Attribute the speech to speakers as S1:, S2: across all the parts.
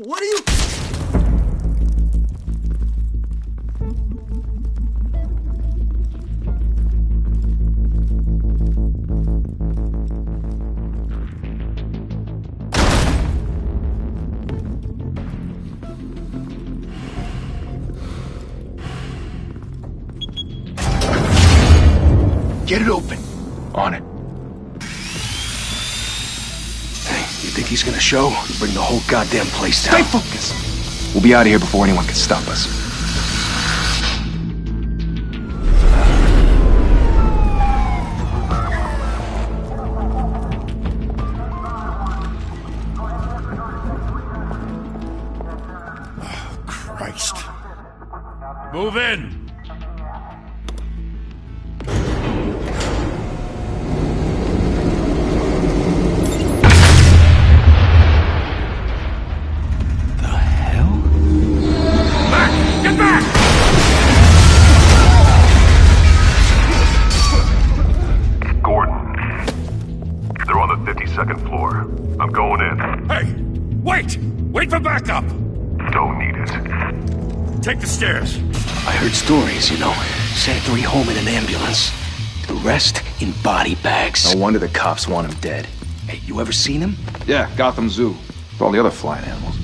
S1: What are you...
S2: Get it open. On it. Hey, you think he's gonna show? Bring the whole goddamn place down.
S3: Stay focused! We'll be out of here before anyone can stop us.
S1: Oh, Christ.
S4: Move in!
S5: Second floor. I'm going in.
S4: Hey! Wait! Wait for backup!
S5: Don't need it.
S4: Take the stairs.
S2: I heard stories, you know. Sent 3 home in an ambulance. The rest in body bags.
S3: No wonder the cops want him dead.
S2: Hey, you ever seen him?
S3: Yeah, Gotham Zoo. With all the other flying animals.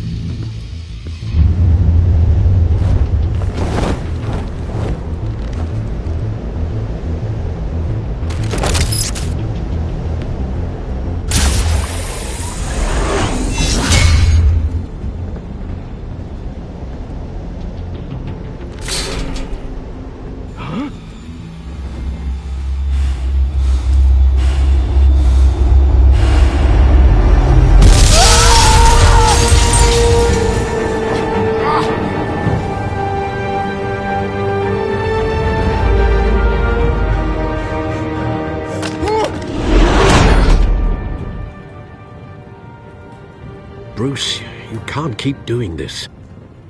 S6: Bruce, you can't keep doing this.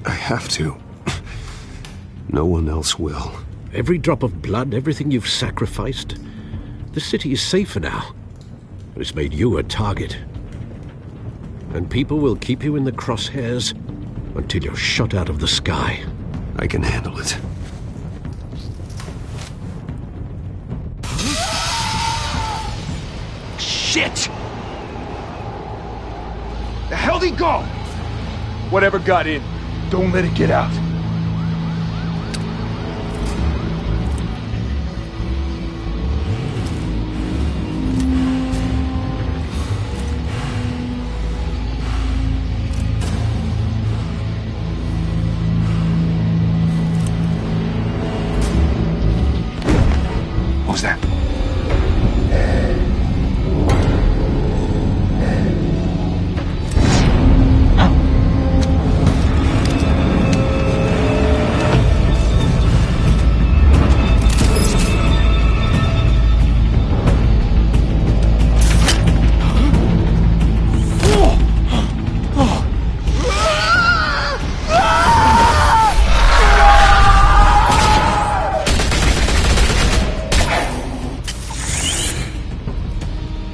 S7: I have to. No one else will.
S6: Every drop of blood, everything you've sacrificed. The city is safer now. But it's made you a target. And people will keep you in the crosshairs until you're shot out of the sky.
S7: I can handle it.
S2: Shit!
S3: The hell'd he go? Whatever got in, don't let it get out. What was that?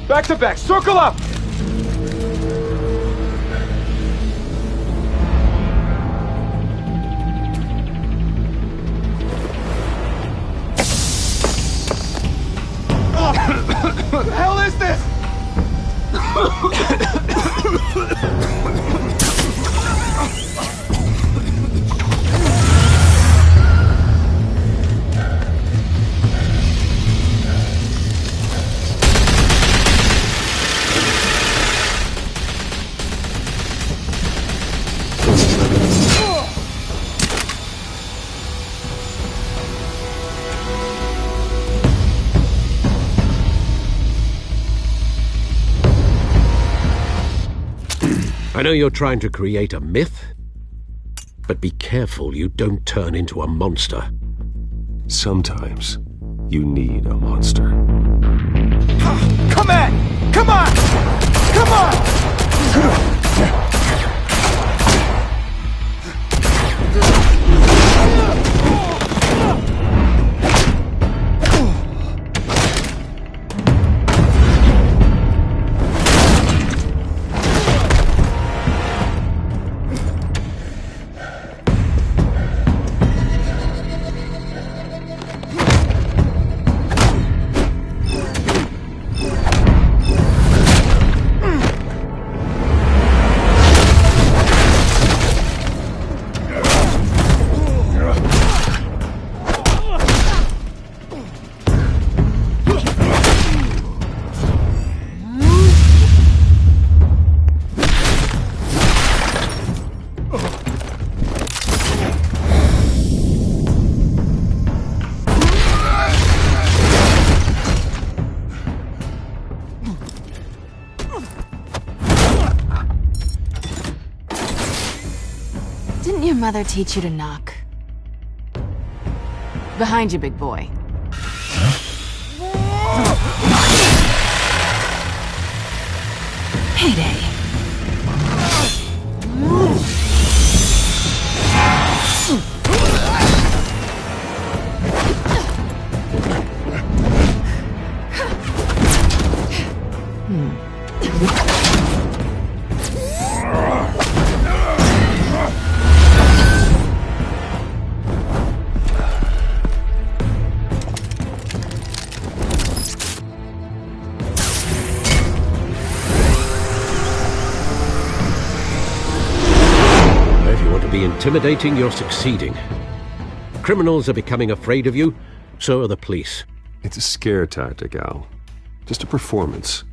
S3: Back to back, circle up! What the hell is this?
S6: I know you're trying to create a myth, but be careful you don't turn into a monster.
S7: Sometimes you need a monster.
S3: Come on! Come on! Come on!
S8: mother teach you to knock? Behind you, big boy. Payday.
S6: Intimidating, you're succeeding. Criminals are becoming afraid of you, so are the police.
S7: It's a scare tactic, Al. Just a performance.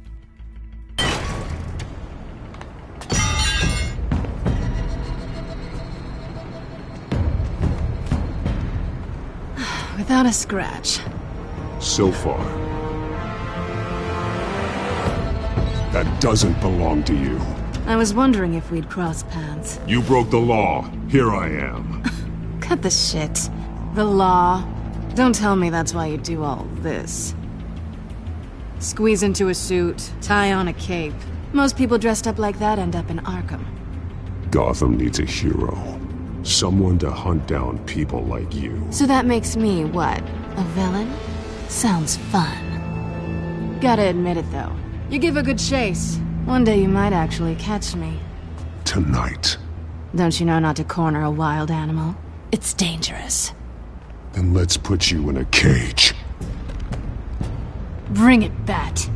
S8: Without a scratch.
S1: So far. That doesn't belong to you.
S8: I was wondering if we'd cross paths.
S1: You broke the law. Here I am.
S8: Cut the shit. The law. Don't tell me that's why you do all this. Squeeze into a suit, tie on a cape. Most people dressed up like that end up in Arkham.
S1: Gotham needs a hero. Someone to hunt down people like you.
S8: So that makes me, what, a villain? Sounds fun. Gotta admit it, though. You give a good chase. One day you might actually catch me.
S1: Tonight.
S8: Don't you know not to corner a wild animal? It's dangerous.
S1: Then let's put you in a cage.
S8: Bring it, Bat.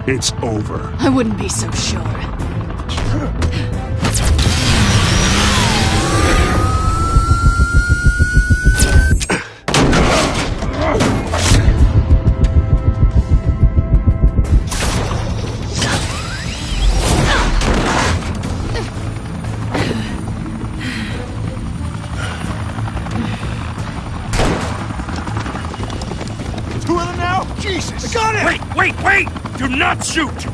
S1: It's over.
S8: I wouldn't be so sure.
S3: Two of them now? Jesus! I got it!
S4: Wait! Do not shoot!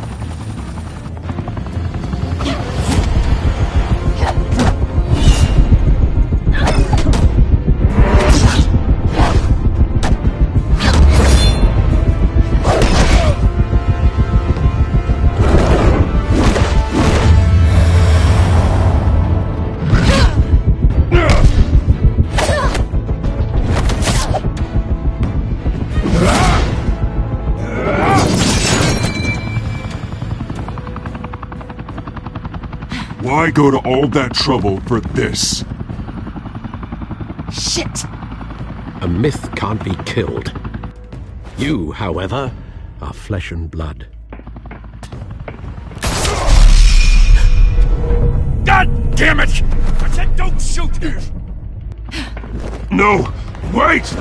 S1: Why go to all that trouble for this?
S8: Shit!
S6: A myth can't be killed. You, however, are flesh and blood.
S4: God damn it! I said don't shoot!
S1: No! Wait!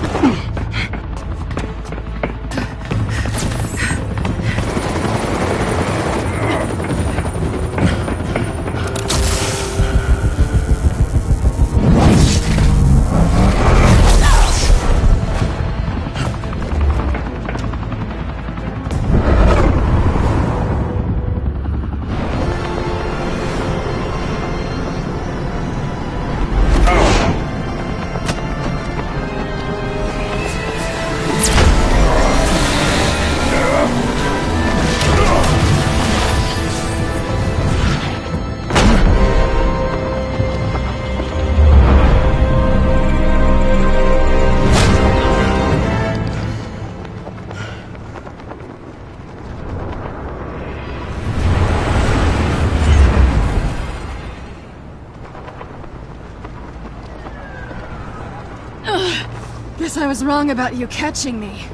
S8: Guess I was wrong about you catching me.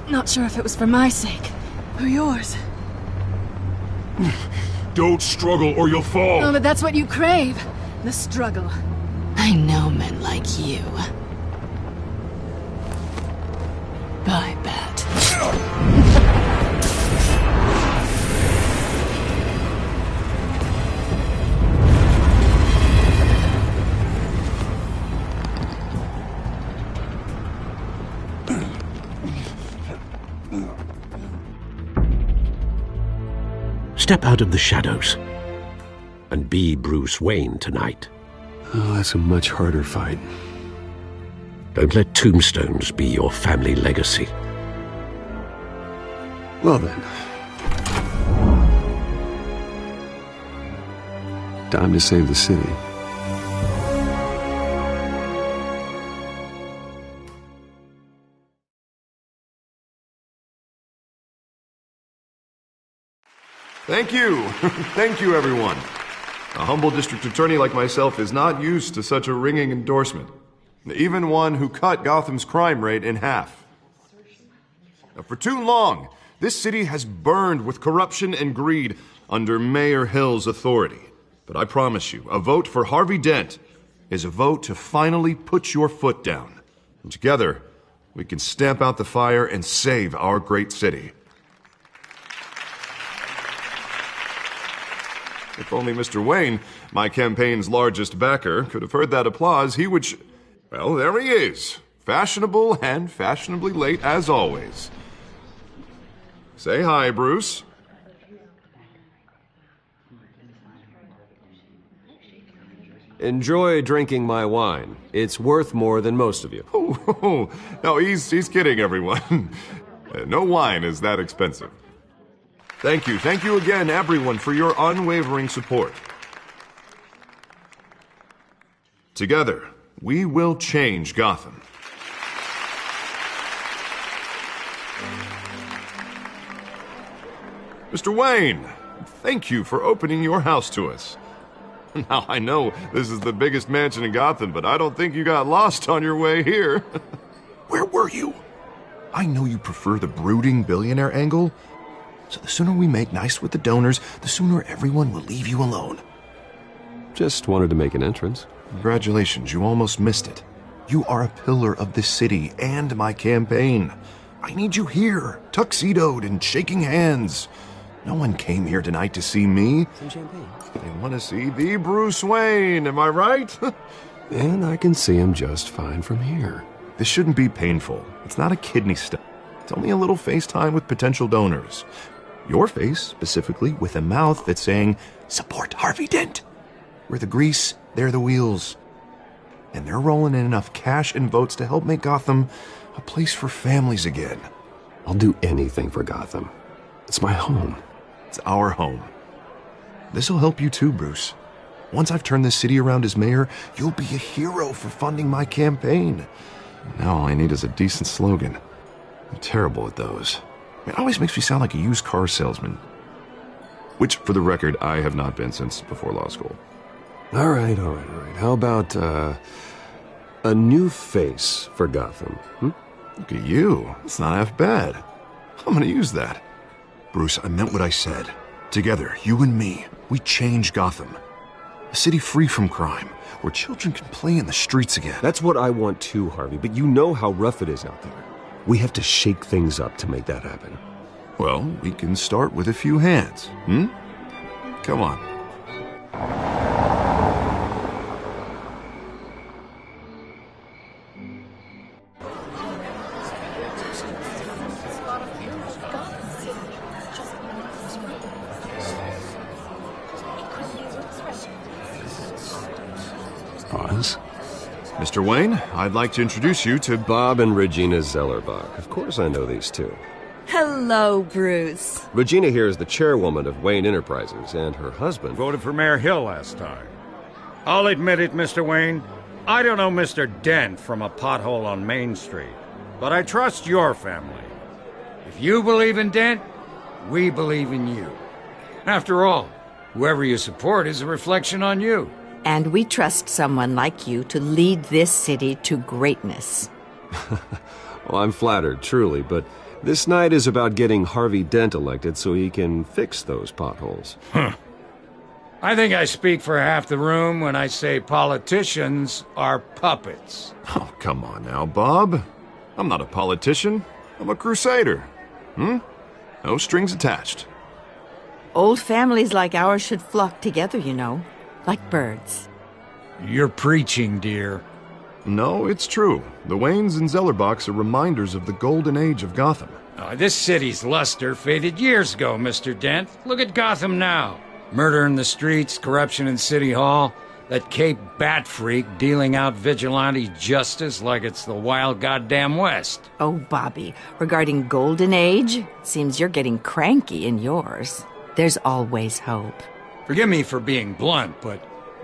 S8: Not sure if it was for my sake, or yours.
S1: Don't struggle or you'll fall!
S8: Oh, but that's what you crave. The struggle. I know men like you. I bet.
S6: Step out of the shadows and be Bruce Wayne tonight.
S7: Oh, that's a much harder fight.
S6: Don't let tombstones be your family legacy.
S7: Well then. Time to save the city.
S9: Thank you. Thank you, everyone. A humble district attorney like myself is not used to such a ringing endorsement. Even one who cut Gotham's crime rate in half. Now, for too long, this city has burned with corruption and greed under Mayor Hill's authority. But I promise you, a vote for Harvey Dent is a vote to finally put your foot down. And together, we can stamp out the fire and save our great city. If only Mr. Wayne, my campaign's largest backer, could have heard that applause, he would... Well, there he is. Fashionable and fashionably late as always. Say hi, Bruce.
S7: Enjoy drinking my wine. It's worth more than most of you.
S9: Oh, no, he's kidding, everyone. No wine is that expensive. Thank you again, everyone, for your unwavering support. Together, we will change Gotham. Mr. Wayne, thank you for opening your house to us. Now, I know this is the biggest mansion in Gotham, but I don't think you got lost on your way here. Where were you? I know you prefer the brooding billionaire angle, so the sooner we make nice with the donors, the sooner everyone will leave you alone.
S7: Just wanted to make an entrance.
S9: Congratulations, you almost missed it. You are a pillar of this city and my campaign. I need you here, tuxedoed and shaking hands. No one came here tonight to see me.
S7: Some champagne.
S9: They want to see the Bruce Wayne, am I right?
S7: And I can see him just fine from here.
S9: This shouldn't be painful. It's not a kidney stone. It's only a little FaceTime with potential donors. Your face, specifically, with a mouth that's saying, support Harvey Dent. We're the grease, they're the wheels. And they're rolling in enough cash and votes to help make Gotham a place for families again.
S7: I'll do anything for Gotham. It's my home.
S9: It's our home. This'll help you too, Bruce. Once I've turned this city around as mayor, you'll be a hero for funding my campaign. Now all I need is a decent slogan. I'm terrible at those. It always makes me sound like a used car salesman. Which, for the record, I have not been since before law school.
S7: All right. How about, a new face for Gotham,
S9: Look at you. It's not half bad. I'm gonna use that. Bruce, I meant what I said. Together, you and me, we change Gotham. A city free from crime, where children can play in the streets again.
S7: That's what I want too, Harvey, but you know how rough it is out there. We have to shake things up to make that happen.
S9: Well, we can start with a few hands, Come on.
S7: Pause.
S9: Mr. Wayne, I'd like to introduce you to
S7: Bob and Regina Zellerbach. Of course I know these two.
S10: Hello, Bruce.
S7: Regina here is the chairwoman of Wayne Enterprises, and her husband...
S4: Voted for Mayor Hill last time. I'll admit it, Mr. Wayne. I don't know Mr. Dent from a pothole on Main Street, but I trust your family. If you believe in Dent, we believe in you. After all, whoever you support is a reflection on you.
S10: And we trust someone like you to lead this city to greatness.
S7: Well, I'm flattered, truly, but this night is about getting Harvey Dent elected so he can fix those potholes.
S4: I think I speak for half the room when I say politicians are puppets.
S9: Oh, come on now, Bob. I'm not a politician. I'm a crusader. No strings attached.
S10: Old families like ours should flock together, you know, like birds.
S4: You're preaching, dear.
S9: No, it's true. The Waynes and Zellerbachs are reminders of the golden age of Gotham.
S4: This city's luster faded years ago, Mr. Dent. Look at Gotham now. Murder in the streets, corruption in City Hall, that Cape Bat freak dealing out vigilante justice like it's the wild goddamn West.
S10: Oh, Bobby, regarding Golden Age, seems you're getting cranky in yours. There's always hope.
S4: Forgive me for being blunt, but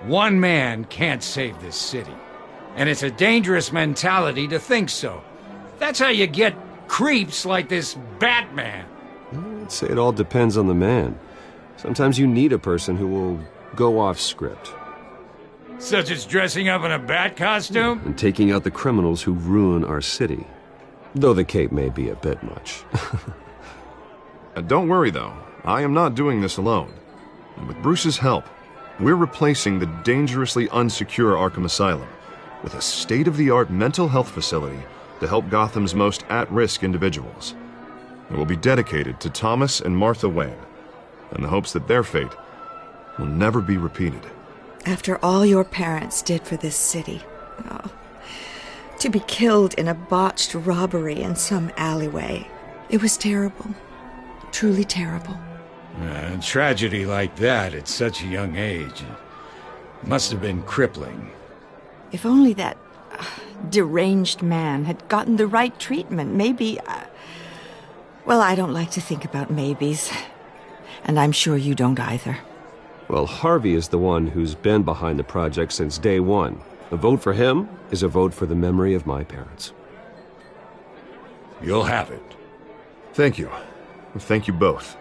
S4: one man can't save this city. And it's a dangerous mentality to think so. That's how you get creeps like this Batman.
S7: I'd say it all depends on the man. Sometimes you need a person who will go off script.
S4: Such as dressing up in a bat costume?
S7: And taking out the criminals who ruin our city. Though the cape may be a bit much.
S9: Don't worry, though. I am not doing this alone. And with Bruce's help, we're replacing the dangerously unsecure Arkham Asylum with a state-of-the-art mental health facility to help Gotham's most at-risk individuals. It will be dedicated to Thomas and Martha Wayne, in the hopes that their fate will never be repeated.
S11: After all your parents did for this city, to be killed in a botched robbery in some alleyway, it was terrible. Truly terrible.
S4: A tragedy like that at such a young age must have been crippling.
S10: If only that deranged man had gotten the right treatment, maybe... well, I don't like to think about maybes. And I'm sure you don't either.
S7: Well, Harvey is the one who's been behind the project since day one. A vote for him is a vote for the memory of my parents.
S4: You'll have it.
S9: Thank you. Thank you both.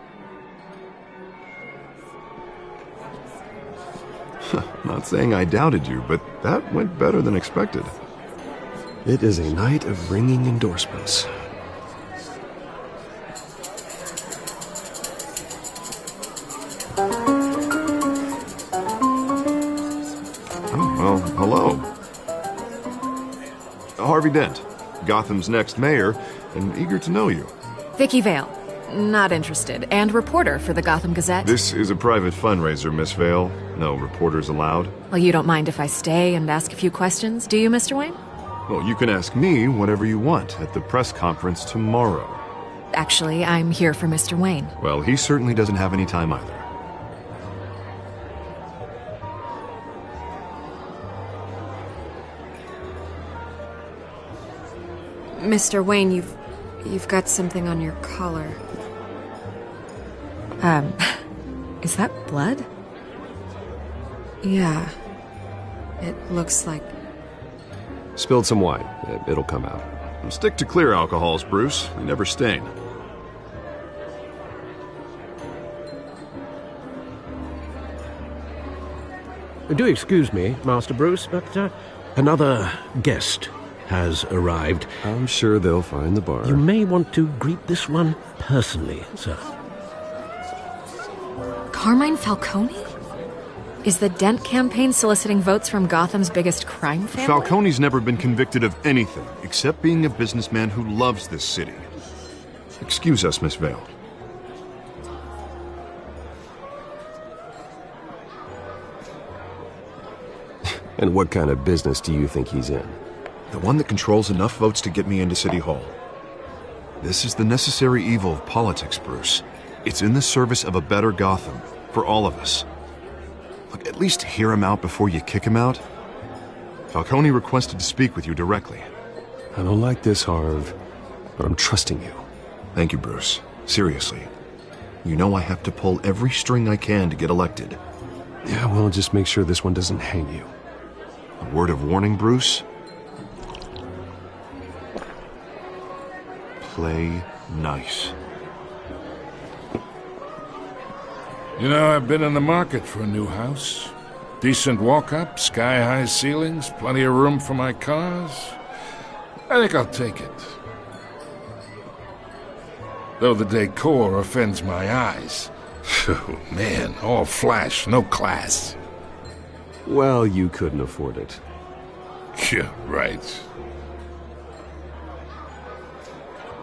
S9: Not saying I doubted you, but that went better than expected.
S7: It is a night of ringing endorsements.
S9: Oh, well, hello. Harvey Dent, Gotham's next mayor, and eager to know you.
S12: Vicky Vale. Not interested. And reporter for the Gotham Gazette.
S9: This is a private fundraiser, Miss Vale. No reporters allowed.
S12: Well, you don't mind if I stay and ask a few questions, do you, Mr. Wayne?
S9: Well, you can ask me whatever you want at the press conference tomorrow.
S12: Actually, I'm here for Mr. Wayne.
S9: Well, he certainly doesn't have any time either.
S12: Mr. Wayne, you've got something on your collar. Is that blood? Yeah. It looks like...
S7: Spilled some wine. It'll come out.
S9: Stick to clear alcohols, Bruce. They never stain.
S6: Do excuse me, Master Bruce, but another guest has arrived.
S7: I'm sure they'll find the bar.
S6: You may want to greet this one personally, sir.
S12: Carmine Falcone? Is the Dent campaign soliciting votes from Gotham's biggest crime family?
S9: Falcone's never been convicted of anything except being a businessman who loves this city. Excuse us, Miss Vale.
S7: And what kind of business do you think he's in?
S9: The one that controls enough votes to get me into City Hall. This is the necessary evil of politics, Bruce. It's in the service of a better Gotham, for all of us. Look, at least hear him out before you kick him out. Falcone requested to speak with you directly.
S7: I don't like this, Harv, but I'm trusting you.
S9: Thank you, Bruce. Seriously. You know I have to pull every string I can to get elected.
S7: Yeah, well, just make sure this one doesn't hang you.
S9: A word of warning, Bruce? Play nice.
S13: You know, I've been in the market for a new house. Decent walk-up, sky-high ceilings, plenty of room for my cars. I think I'll take it. Though the decor offends my eyes. Oh, man, all flash, no class.
S7: Well, you couldn't afford it.
S13: Yeah, right.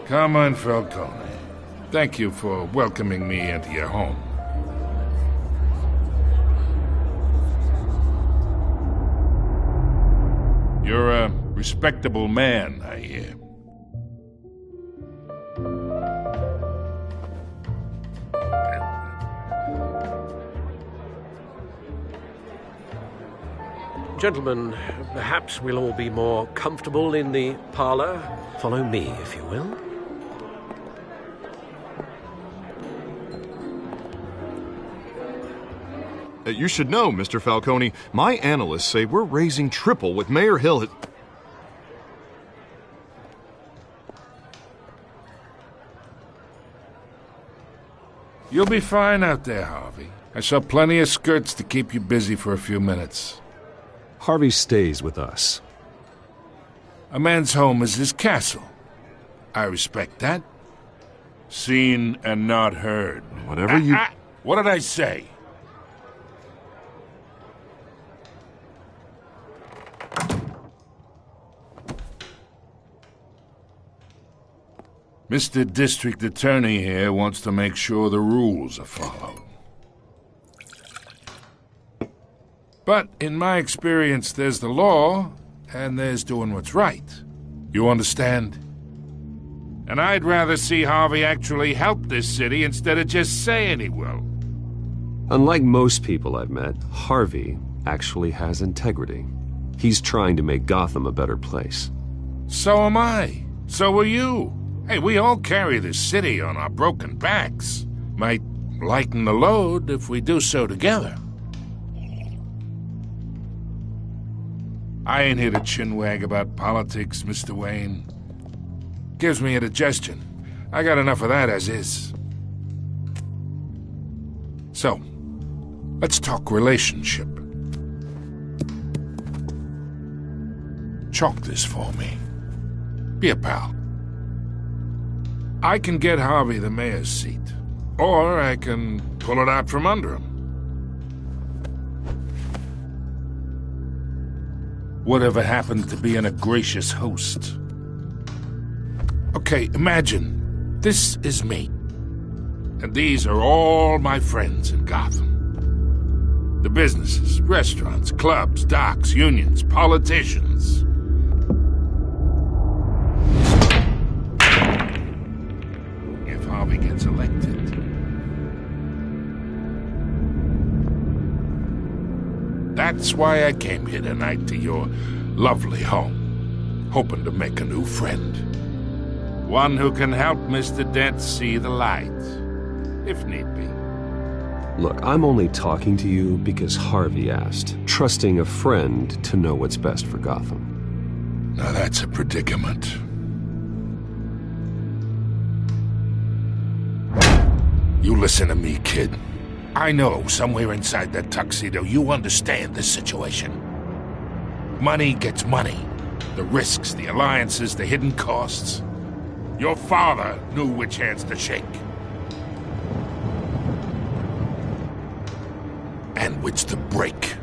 S13: Carmine Falcone, thank you for welcoming me into your home. You're a respectable man, I hear.
S6: Gentlemen, perhaps we'll all be more comfortable in the parlor. Follow me, if you will.
S9: You should know, Mr. Falcone, my analysts say we're raising triple what Mayor Hill had...
S13: You'll be fine out there, Harvey. I saw plenty of skirts to keep you busy for a few minutes.
S7: Harvey stays with us.
S13: A man's home is his castle. I respect that. Seen and not heard.
S9: Whatever you...
S13: What did I say? Mr. District Attorney here wants to make sure the rules are followed. But in my experience, there's the law, and there's doing what's right. You understand? And I'd rather see Harvey actually help this city instead of just saying he will.
S7: Unlike most people I've met, Harvey actually has integrity. He's trying to make Gotham a better place.
S13: So am I. So are you. Hey, we all carry this city on our broken backs. Might lighten the load if we do so together. I ain't here to chinwag about politics, Mr. Wayne. Gives me indigestion. I got enough of that as is. So, let's talk relationship. Chalk this for me. Be a pal. I can get Harvey the mayor's seat, or I can pull it out from under him. Whatever happened to being a gracious host? Okay, imagine this is me, and these are all my friends in Gotham. The businesses, restaurants, clubs, docks, unions, politicians. Harvey gets elected. That's why I came here tonight to your lovely home, hoping to make a new friend. One who can help Mr. Dent see the light, if need be.
S7: Look, I'm only talking to you because Harvey asked, trusting a friend to know what's best for Gotham.
S13: Now that's a predicament. You listen to me, kid. I know somewhere inside that tuxedo you understand this situation. Money gets money. The risks, the alliances, the hidden costs. Your father knew which hands to shake. And which to break.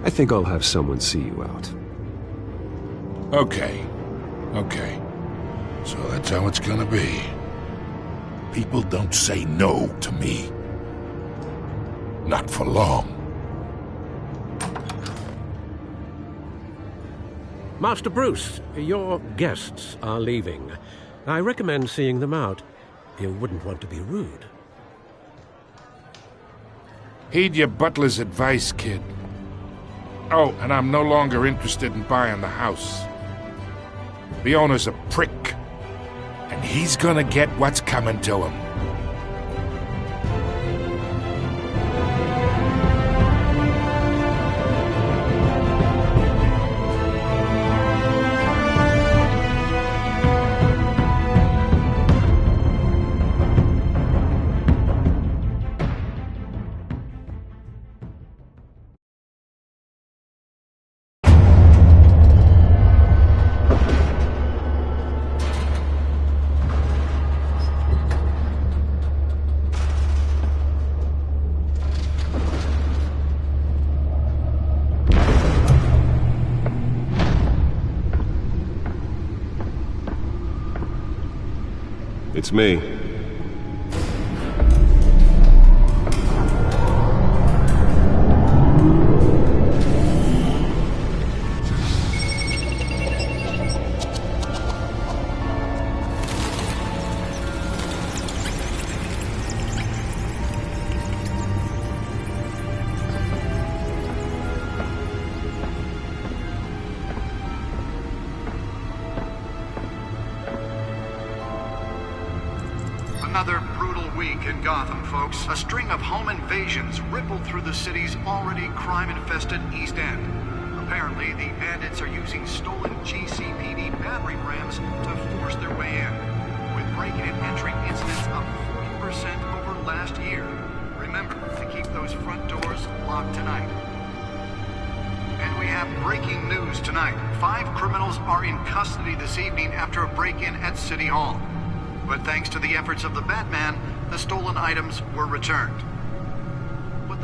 S7: I think I'll have someone see you out.
S13: Okay. So that's how it's gonna be. People don't say no to me. Not for long.
S6: Master Bruce, your guests are leaving. I recommend seeing them out. You wouldn't want to be rude.
S13: Heed your butler's advice, kid. Oh, and I'm no longer interested in buying the house. The owner's a prick. And he's gonna get what's coming to him.
S7: It's me.
S14: Another brutal week in Gotham, folks. A string of home invasions rippled through the city's already crime-infested East End. Apparently, the bandits are using stolen GCPD battering rams to force their way in, with break-in and entry incidents up 40% over last year. Remember to keep those front doors locked tonight. And we have breaking news tonight. 5 criminals are in custody this evening after a break-in at City Hall. But thanks to the efforts of the Batman, the stolen items were returned.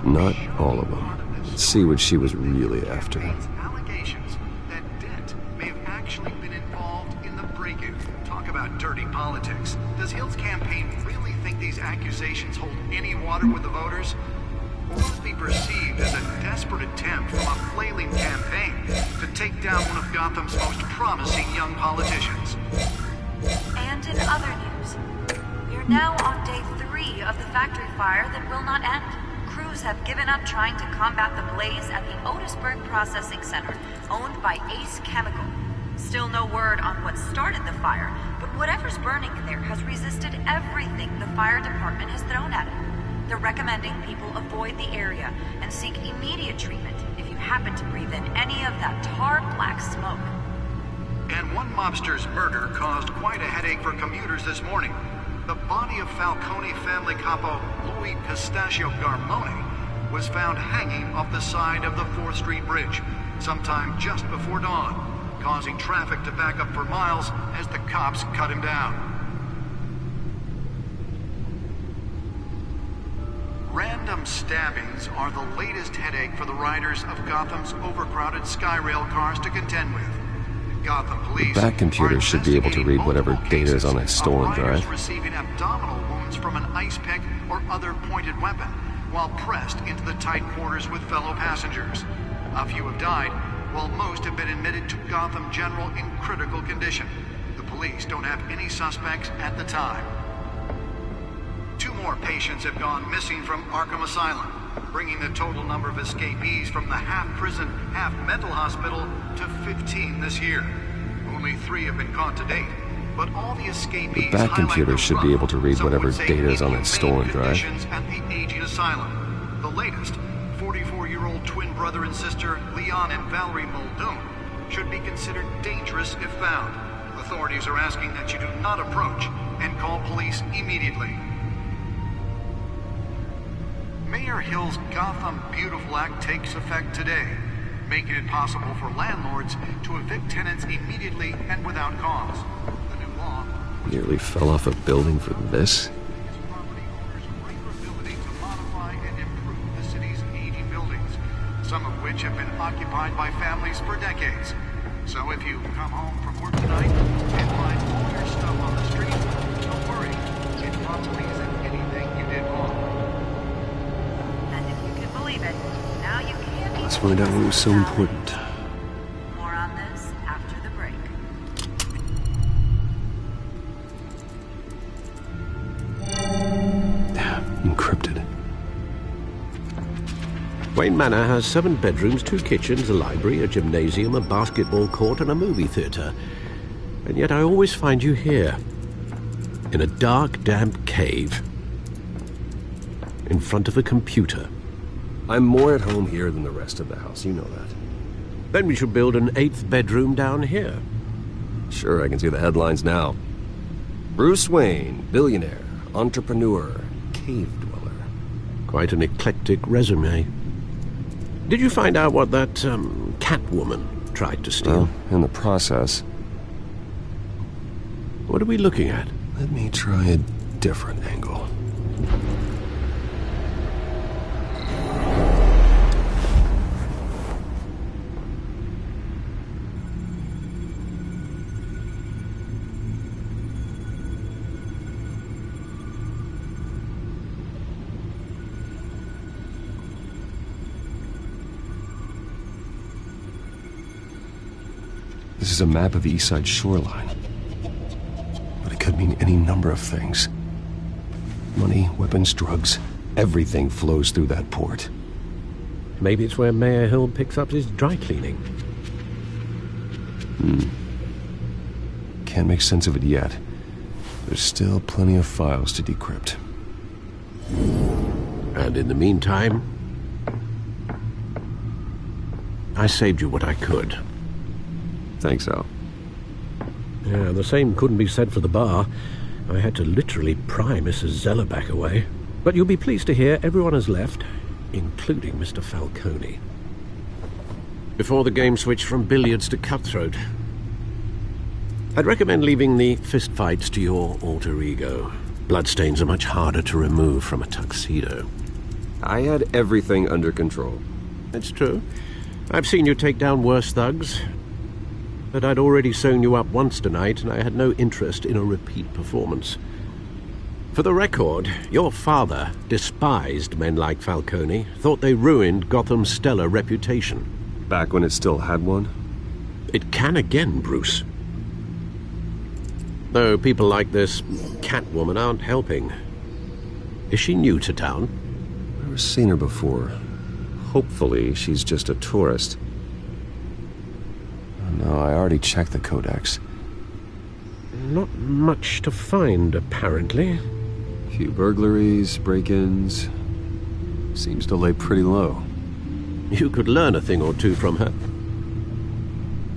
S7: Not all of them. Let's see what she was really after.
S14: Allegations that Dent may have actually been involved in the break-in. Talk about dirty politics. Does Hill's campaign really think these accusations hold any water with the voters? Or will it be perceived as a desperate attempt from a flailing campaign to take down one of Gotham's most promising young politicians?
S15: And in other news, we're now on day 3 of the factory fire that will not end. Crews have given up trying to combat the blaze at the Otisburg Processing Center, owned by Ace Chemical. Still no word on what started the fire, but whatever's burning in there has resisted everything the fire department has thrown at it. They're recommending people avoid the area and seek immediate treatment if you happen to breathe in any of that tar black smoke.
S14: And one mobster's murder caused quite a headache for commuters this morning. The body of Falcone family capo Louis Pistachio Garmone was found hanging off the side of the 4th Street Bridge sometime just before dawn, causing traffic to back up for miles as the cops cut him down. Random stabbings are the latest headache for the riders of Gotham's overcrowded Skyrail cars to contend with. Gotham police
S7: The Bat computer should be able to read whatever data is on a stolen drive.
S14: Receiving abdominal wounds from an ice pick or other pointed weapon while pressed into the tight quarters with fellow passengers. A few have died, while most have been admitted to Gotham General in critical condition. The police don't have any suspects at the time. 2 more patients have gone missing from Arkham Asylum, bringing the total number of escapees from the half-prison, half-mental hospital to 15 this year. Only 3 have been caught to date, but all the escapees
S7: The Bat computer should be able to read whatever data is on a stolen drive.
S14: At the aging asylum. The latest, 44-year-old twin brother and sister Leon and Valerie Muldoon, should be considered dangerous if found. Authorities are asking that you do not approach and call police immediately. Mayor Hill's Gotham Beautiful Act takes effect today, making it possible for landlords to evict tenants immediately and without cause. The new law
S7: Nearly fell off a building for this?
S14: gives property owners greater ability to modify and improve the city's aging buildings, some of which have been occupied by families for decades. So if you come home from work tonight and find all your stuff on the street, don't worry. It probably isn't anything you did wrong.
S15: Believe it. Now you can't
S7: Let's find out what was so important.
S15: More on this after the break.
S7: Encrypted.
S6: Wayne Manor has 7 bedrooms, 2 kitchens, a library, a gymnasium, a basketball court, and a movie theater. And yet I always find you here, in a dark, damp cave, in front of a computer.
S7: I'm more at home here than the rest of the house, you know that.
S6: Then we should build an 8th bedroom down here.
S7: Sure, I can see the headlines now. Bruce Wayne, billionaire, entrepreneur, cave dweller.
S6: Quite an eclectic resume. Did you find out what that, Catwoman tried to steal?
S7: Well, in the process.
S6: What are we looking at?
S7: Let me try a different angle. This is a map of the east side shoreline. But it could mean any number of things. Money, weapons, drugs, everything flows through that port.
S6: Maybe it's where Mayor Hill picks up his dry cleaning.
S7: Can't make sense of it yet. There's still plenty of files to decrypt.
S6: And in the meantime, I saved you what I could.
S7: Thanks, Al.
S6: Yeah, the same couldn't be said for the bar. I had to literally pry Mrs. Zeller back away. But you'll be pleased to hear everyone has left, including Mr. Falcone. Before the game switched from billiards to cutthroat. I'd recommend leaving the fistfights to your alter ego. Bloodstains are much harder to remove from a tuxedo.
S7: I had everything under control.
S6: It's true. I've seen you take down worse thugs. But I'd already sewn you up once tonight, and I had no interest in a repeat performance. For the record, your father despised men like Falcone, thought they ruined Gotham's stellar reputation.
S7: Back when it still had one?
S6: It can again, Bruce. Though people like this Catwoman aren't helping. Is she new to town?
S7: Never seen her before. Hopefully, she's just a tourist. Oh, no, I already checked the codex.
S6: Not much to find, apparently.
S7: Few burglaries, break-ins. Seems to lay pretty low.
S6: You could learn a thing or two from her.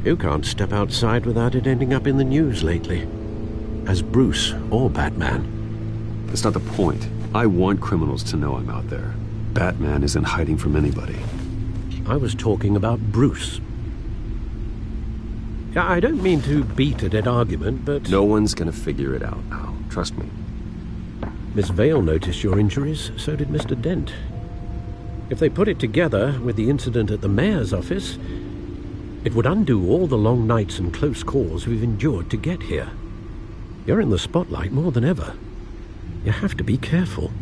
S6: You can't step outside without it ending up in the news lately. As Bruce or Batman.
S7: That's not the point. I want criminals to know I'm out there. Batman isn't hiding from anybody.
S6: I was talking about Bruce. I don't mean to beat a dead argument, but...
S7: No one's gonna figure it out, Al. Trust me.
S6: Miss Vale noticed your injuries, so did Mr. Dent. If they put it together with the incident at the mayor's office, it would undo all the long nights and close calls we've endured to get here. You're in the spotlight more than ever. You have to be careful.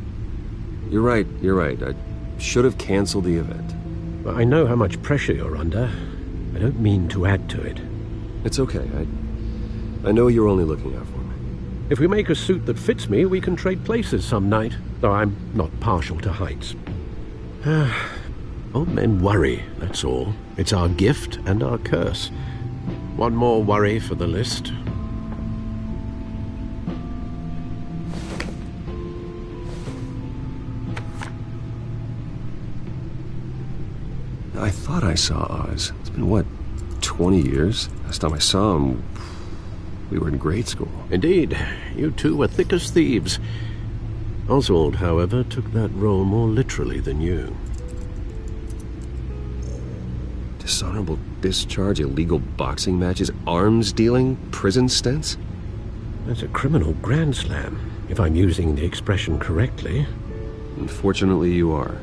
S7: You're right. I should have canceled the event.
S6: I know how much pressure you're under. I don't mean to add to it.
S7: It's okay. I know you're only looking out for me.
S6: If we make a suit that fits me, we can trade places some night, though I'm not partial to heights. Old men worry, that's all. It's our gift and our curse. One more worry for the list.
S7: I thought I saw Oz. It's been, what, 20 years? Last time I saw him, we were in grade school.
S6: Indeed. You two were thick as thieves. Oswald, however, took that role more literally than you.
S7: Dishonorable discharge, illegal boxing matches, arms dealing, prison stints?
S6: That's a criminal grand slam, if I'm using the expression correctly.
S7: Unfortunately, you are.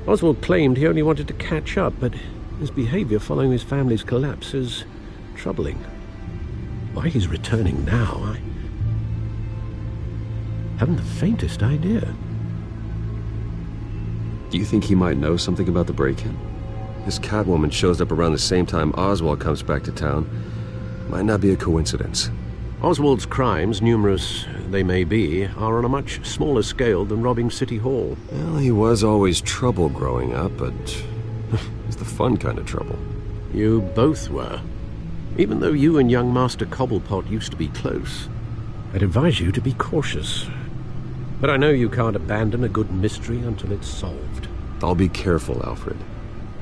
S6: Oswald claimed he only wanted to catch up, but his behavior following his family's collapse is troubling. Why he's returning now, I haven't the faintest idea.
S7: Do you think he might know something about the break-in? This Catwoman shows up around the same time Oswald comes back to town. Might not be a coincidence.
S6: Oswald's crimes, numerous they may be, are on a much smaller scale than robbing City Hall.
S7: Well, he was always trouble growing up, but it's the fun kind of trouble.
S6: You both were. Even though you and young Master Cobblepot used to be close. I'd advise you to be cautious. But I know you can't abandon a good mystery until it's solved.
S7: I'll be careful, Alfred.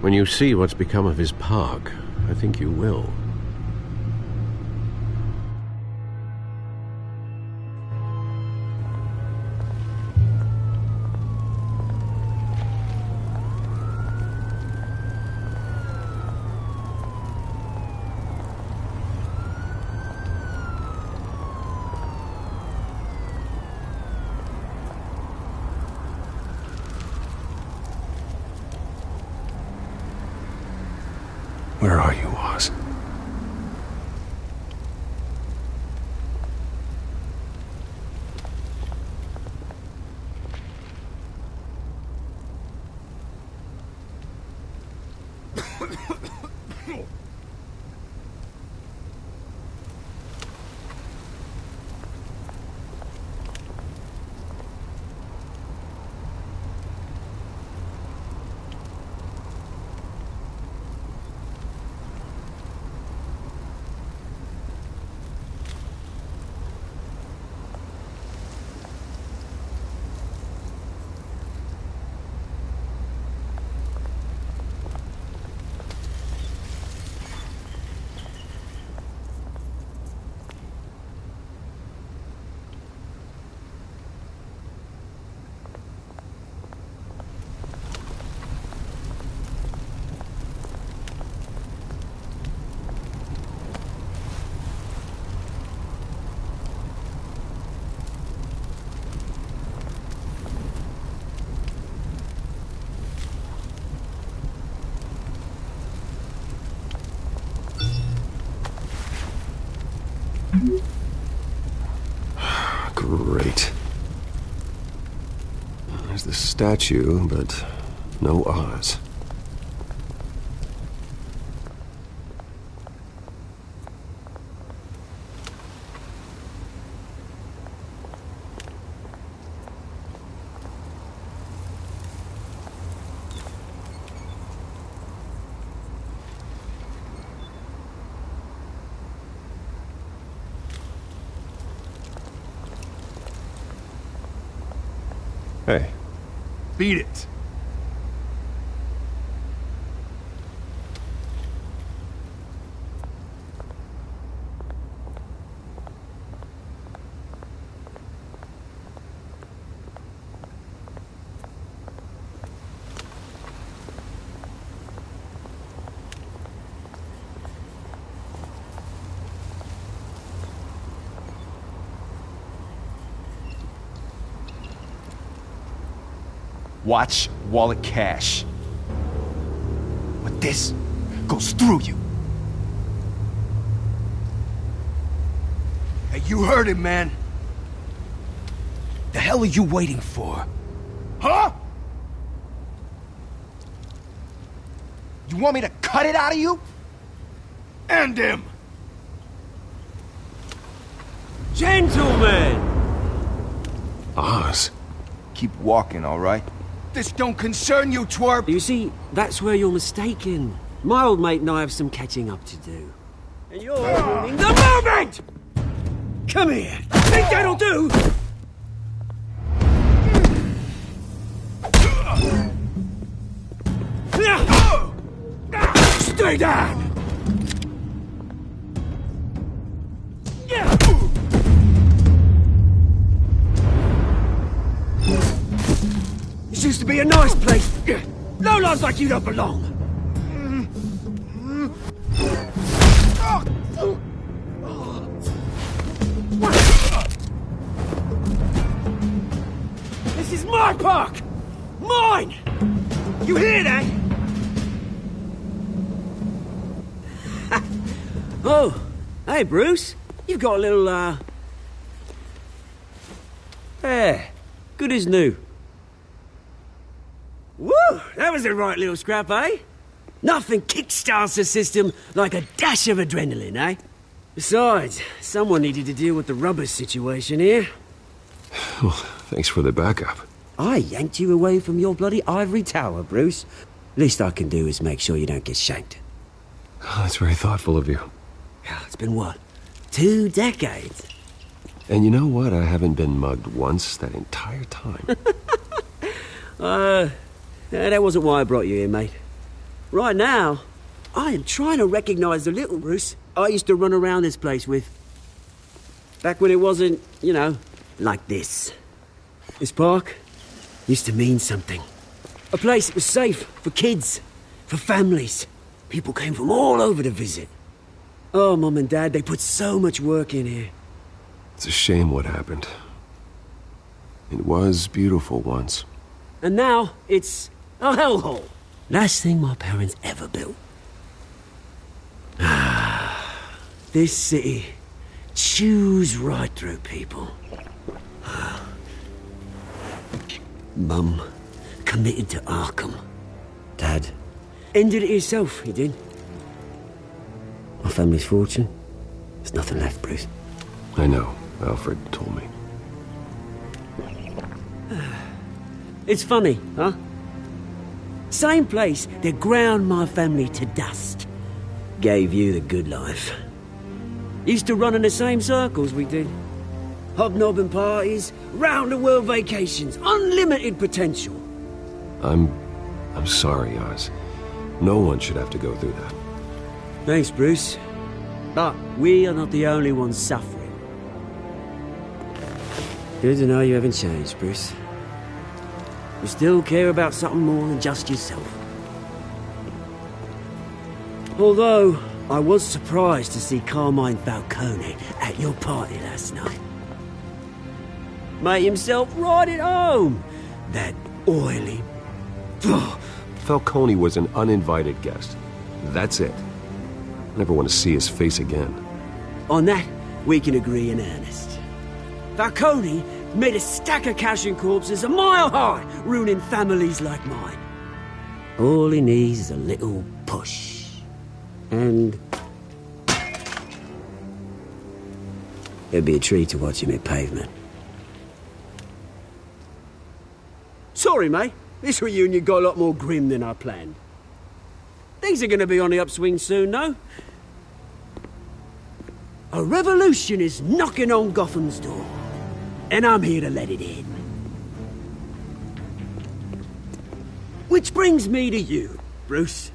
S6: When you see what's become of his park, I think you will.
S7: Where are you, Oz? Great. There's the statue, but no Oz. Hey.
S3: Beat it. Watch wallet cash. But this goes through you. Hey, you heard him, man. The hell are you waiting for? Huh? You want me to cut it out of you? End him!
S16: Gentlemen!
S7: Oz.
S3: Keep walking, all right? This don't concern you, twerp!
S16: You see, that's where you're mistaken. My old mate and I have some catching up to do. And you're ruining the moment! Come here! Think that'll do? Stay down! This used to be a nice place. No lives like you don't belong. This is my park! Mine! You hear that? Oh, hey Bruce. You've got a little, There. Good as new. Woo! That was a right little scrap, eh? Nothing kickstarts the system like a dash of adrenaline, eh? Besides, someone needed to deal with the rubber situation here.
S7: Well, thanks for the backup.
S16: I yanked you away from your bloody ivory tower, Bruce. Least I can do is make sure you don't get shanked.
S7: Oh, that's very thoughtful of you.
S16: It's been what? 2 decades?
S7: And you know what? I haven't been mugged once that entire time.
S16: That wasn't why I brought you here, mate. Right now, I am trying to recognize the little Bruce I used to run around this place with. Back when it wasn't, you know, like this. This park used to mean something. A place that was safe for kids, for families. People came from all over to visit. Oh, Mum and Dad, they put so much work in here.
S7: It's a shame what happened. It was beautiful once.
S16: And now, it's a hellhole. Last thing my parents ever built. This city chews right through people. Mum committed to Arkham. Dad ended it himself, he did. My family's fortune, there's nothing left, Bruce.
S7: I know. Alfred told me.
S16: It's funny, huh? Same place that ground my family to dust. Gave you the good life. Used to run in the same circles we did. Hobnobbing parties, round-the-world vacations, unlimited potential.
S7: I'm sorry, Oz. No one should have to go through that.
S16: Thanks, Bruce. But we are not the only ones suffering. Good to know you haven't changed, Bruce. You still care about something more than just yourself. Although, I was surprised to see Carmine Falcone at your party last night. Made himself right at home. That oily...
S7: Falcone was an uninvited guest. That's it. Never want to see his face again.
S16: On that, we can agree in earnest. Falcone made a stack of cash and corpses a mile high, ruining families like mine. All he needs is a little push. And it'd be a treat to watch him hit pavement. Sorry, mate. This reunion got a lot more grim than I planned. Things are going to be on the upswing soon, though. A revolution is knocking on Gotham's door, and I'm here to let it in. Which brings me to you, Bruce.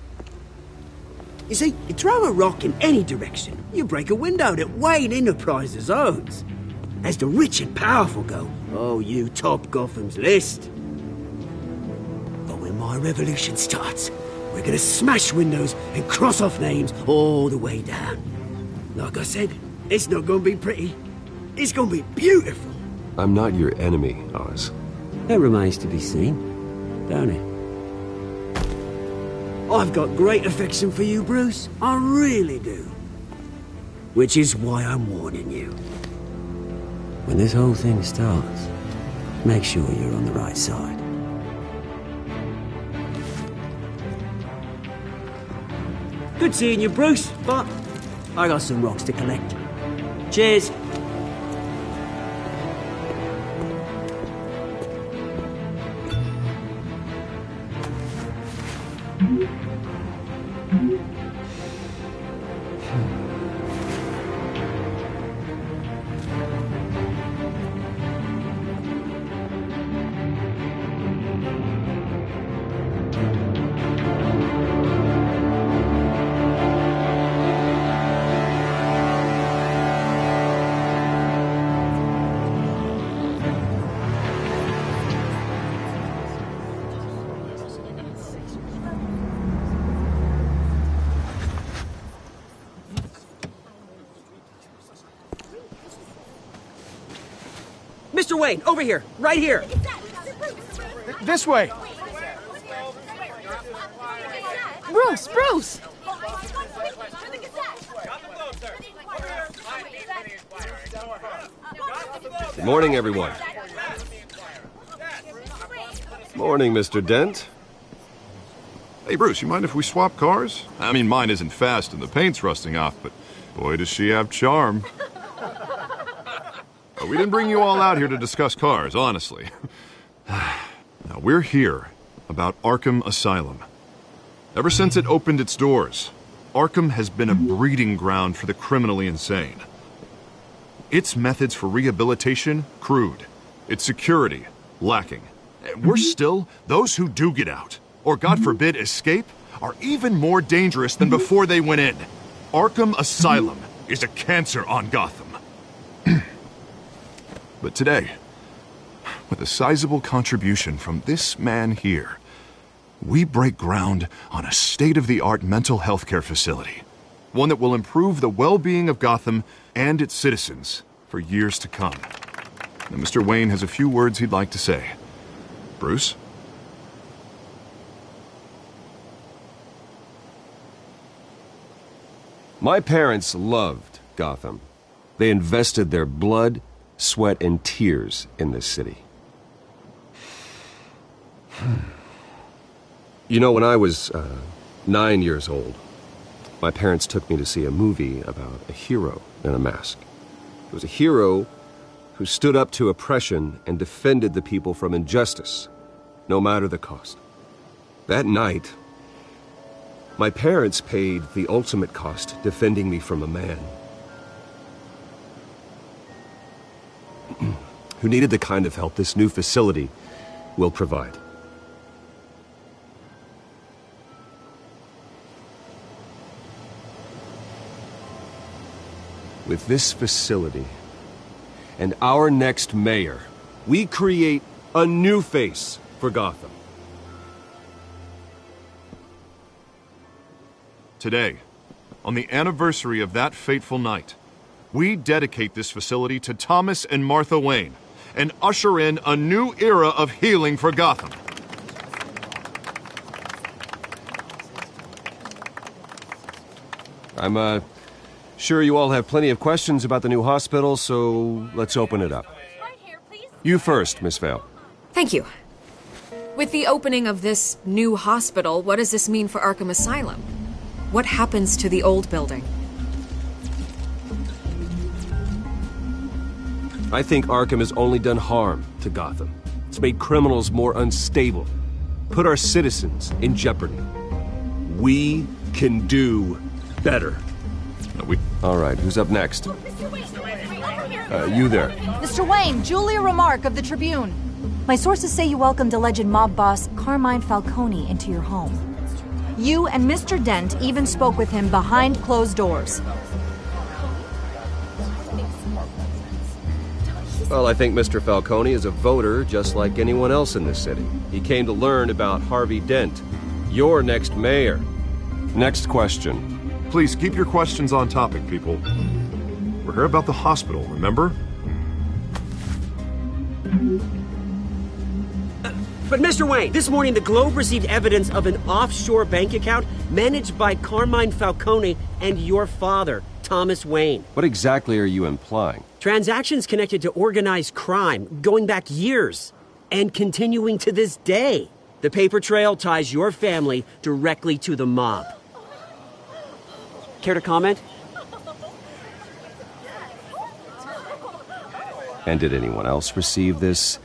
S16: You see, you throw a rock in any direction, you break a window that Wayne Enterprises owns. As the rich and powerful go, oh, you top Gotham's list. But when my revolution starts, we're gonna smash windows and cross off names all the way down. Like I said, it's not gonna be pretty. It's gonna be beautiful.
S7: I'm not your enemy, Oz.
S16: That remains to be seen, don't it? I've got great affection for you, Bruce. I really do. Which is why I'm warning you. When this whole thing starts, make sure you're on the right side. Good seeing you, Bruce, but I got some rocks to collect. Cheers. Mr. Wayne, over here, right here.
S3: This way.
S8: Bruce!
S7: Good morning, everyone. Morning, Mr. Dent.
S9: Hey, Bruce, you mind if we swap cars? I mean, mine isn't fast and the paint's rusting off, but boy, does she have charm. We didn't bring you all out here to discuss cars, honestly. Now, we're here about Arkham Asylum. Ever since it opened its doors, Arkham has been a breeding ground for the criminally insane. Its methods for rehabilitation, crude. Its security, lacking. Worse still, those who do get out, or God forbid escape, are even more dangerous than before they went in. Arkham Asylum is a cancer on Gotham. But today, with a sizable contribution from this man here, we break ground on a state-of-the-art mental health care facility. One that will improve the well-being of Gotham and its citizens for years to come. Now, Mr. Wayne has a few words he'd like to say. Bruce?
S7: My parents loved Gotham. They invested their blood, sweat, and tears in this city. You know, when I was 9 years old, my parents took me to see a movie about a hero in a mask. It was a hero who stood up to oppression and defended the people from injustice, no matter the cost. That night, my parents paid the ultimate cost defending me from a man who needed the kind of help this new facility will provide. With this facility and our next mayor, we create a new face for Gotham.
S9: Today, on the anniversary of that fateful night, we dedicate this facility to Thomas and Martha Wayne and usher in a new era of healing for Gotham.
S7: I'm Sure, you all have plenty of questions about the new hospital, so let's open it up. You first, Miss Vale.
S12: Thank you. With the opening of this new hospital, what does this mean for Arkham Asylum? What happens to the old building?
S7: I think Arkham has only done harm to Gotham. It's made criminals more unstable, put our citizens in jeopardy. We can do better. All right, who's up next? You there.
S17: Mr. Wayne, Julia Remark of the Tribune. My sources say you welcomed alleged mob boss Carmine Falcone into your home. You and Mr. Dent even spoke with him behind closed doors.
S7: Well, I think Mr. Falcone is a voter just like anyone else in this city. He came to learn about Harvey Dent, your next mayor. Next question.
S9: Please keep your questions on topic, people. We're here about the hospital, remember?
S16: But Mr. Wayne, this morning the Globe received evidence of an offshore bank account managed by Carmine Falcone and your father, Thomas Wayne.
S7: What exactly are you implying?
S16: Transactions connected to organized crime going back years and continuing to this day. The paper trail ties your family directly to the mob. Care to comment?
S7: And did anyone else receive this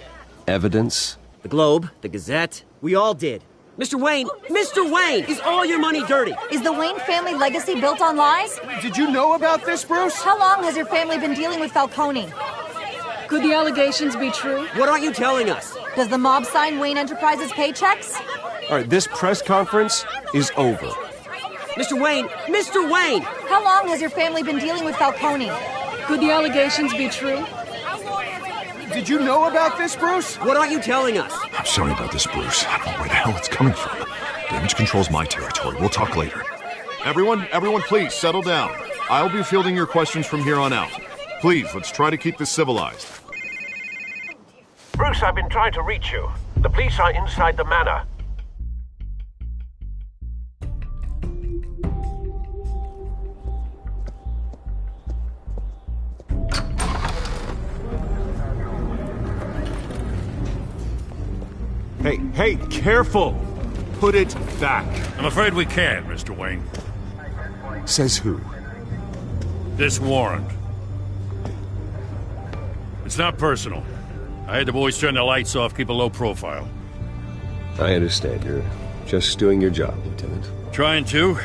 S7: evidence?
S16: The Globe, the Gazette, we all did. Mr. Wayne, is all your money dirty?
S17: Is the Wayne family legacy built on lies?
S3: Did you know about this, Bruce?
S17: How long has your family been dealing with Falcone?
S12: Could the allegations be true?
S16: What aren't you telling us?
S17: Does the mob sign Wayne Enterprises paychecks?
S7: All right, this press conference is over.
S16: Mr. Wayne!
S17: How long has your family been dealing with Falcone?
S12: Could the allegations be true?
S3: Did you know about this, Bruce?
S16: What aren't you telling us?
S9: I'm sorry about this, Bruce. I don't know where the hell it's coming from. Damage control's my territory. We'll talk later. Everyone, please, settle down. I'll be fielding your questions from here on out. Please, let's try to keep this civilized.
S18: Bruce, I've been trying to reach you. The police are inside the manor.
S3: Hey, careful! Put it back.
S4: I'm afraid we can't, Mr. Wayne.
S1: Says who?
S4: This warrant. It's not personal. I had the boys turn the lights off, keep a low profile.
S7: I understand. You're just doing your job, Lieutenant.
S4: Trying to.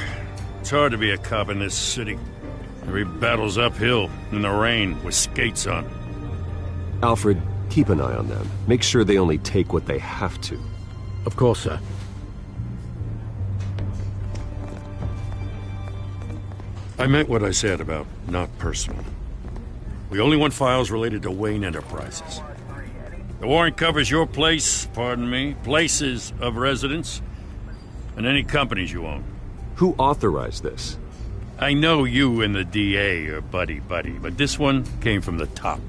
S4: It's hard to be a cop in this city. Every battle's uphill, in the rain, with skates on.
S7: Alfred, keep an eye on them. Make sure they only take what they have to.
S6: Of course, sir.
S4: I meant what I said about not personal. We only want files related to Wayne Enterprises. The warrant covers your place, places of residence, and any companies you own.
S7: Who authorized this?
S4: I know you and the DA are buddy-buddy, but this one came from the top.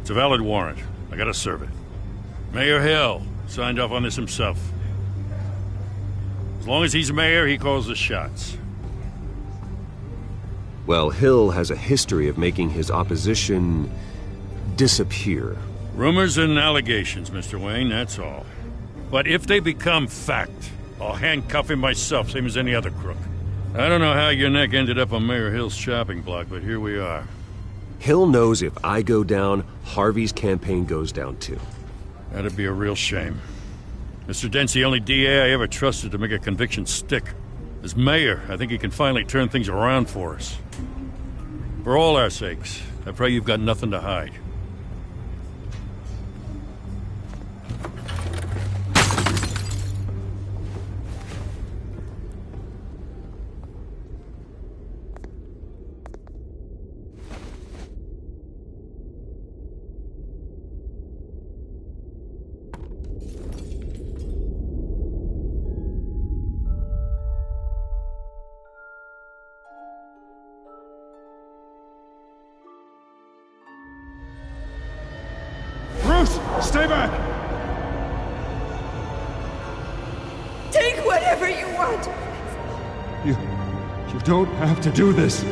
S4: It's a valid warrant. I gotta serve it. Mayor Hill signed off on this himself. As long as he's mayor, he calls the shots.
S7: Well, Hill has a history of making his opposition disappear.
S4: Rumors and allegations, Mr. Wayne, that's all. But if they become fact, I'll handcuff him myself, same as any other crook. I don't know how your neck ended up on Mayor Hill's shopping block, but here we are.
S7: Hill knows if I go down, Harvey's campaign goes down too.
S4: That'd be a real shame. Mr. Dent's the only DA I ever trusted to make a conviction stick. As mayor, I think he can finally turn things around for us. For all our sakes, I pray you've got nothing to hide.
S3: Stay back!
S11: Take whatever you want.
S3: You don't have to do this.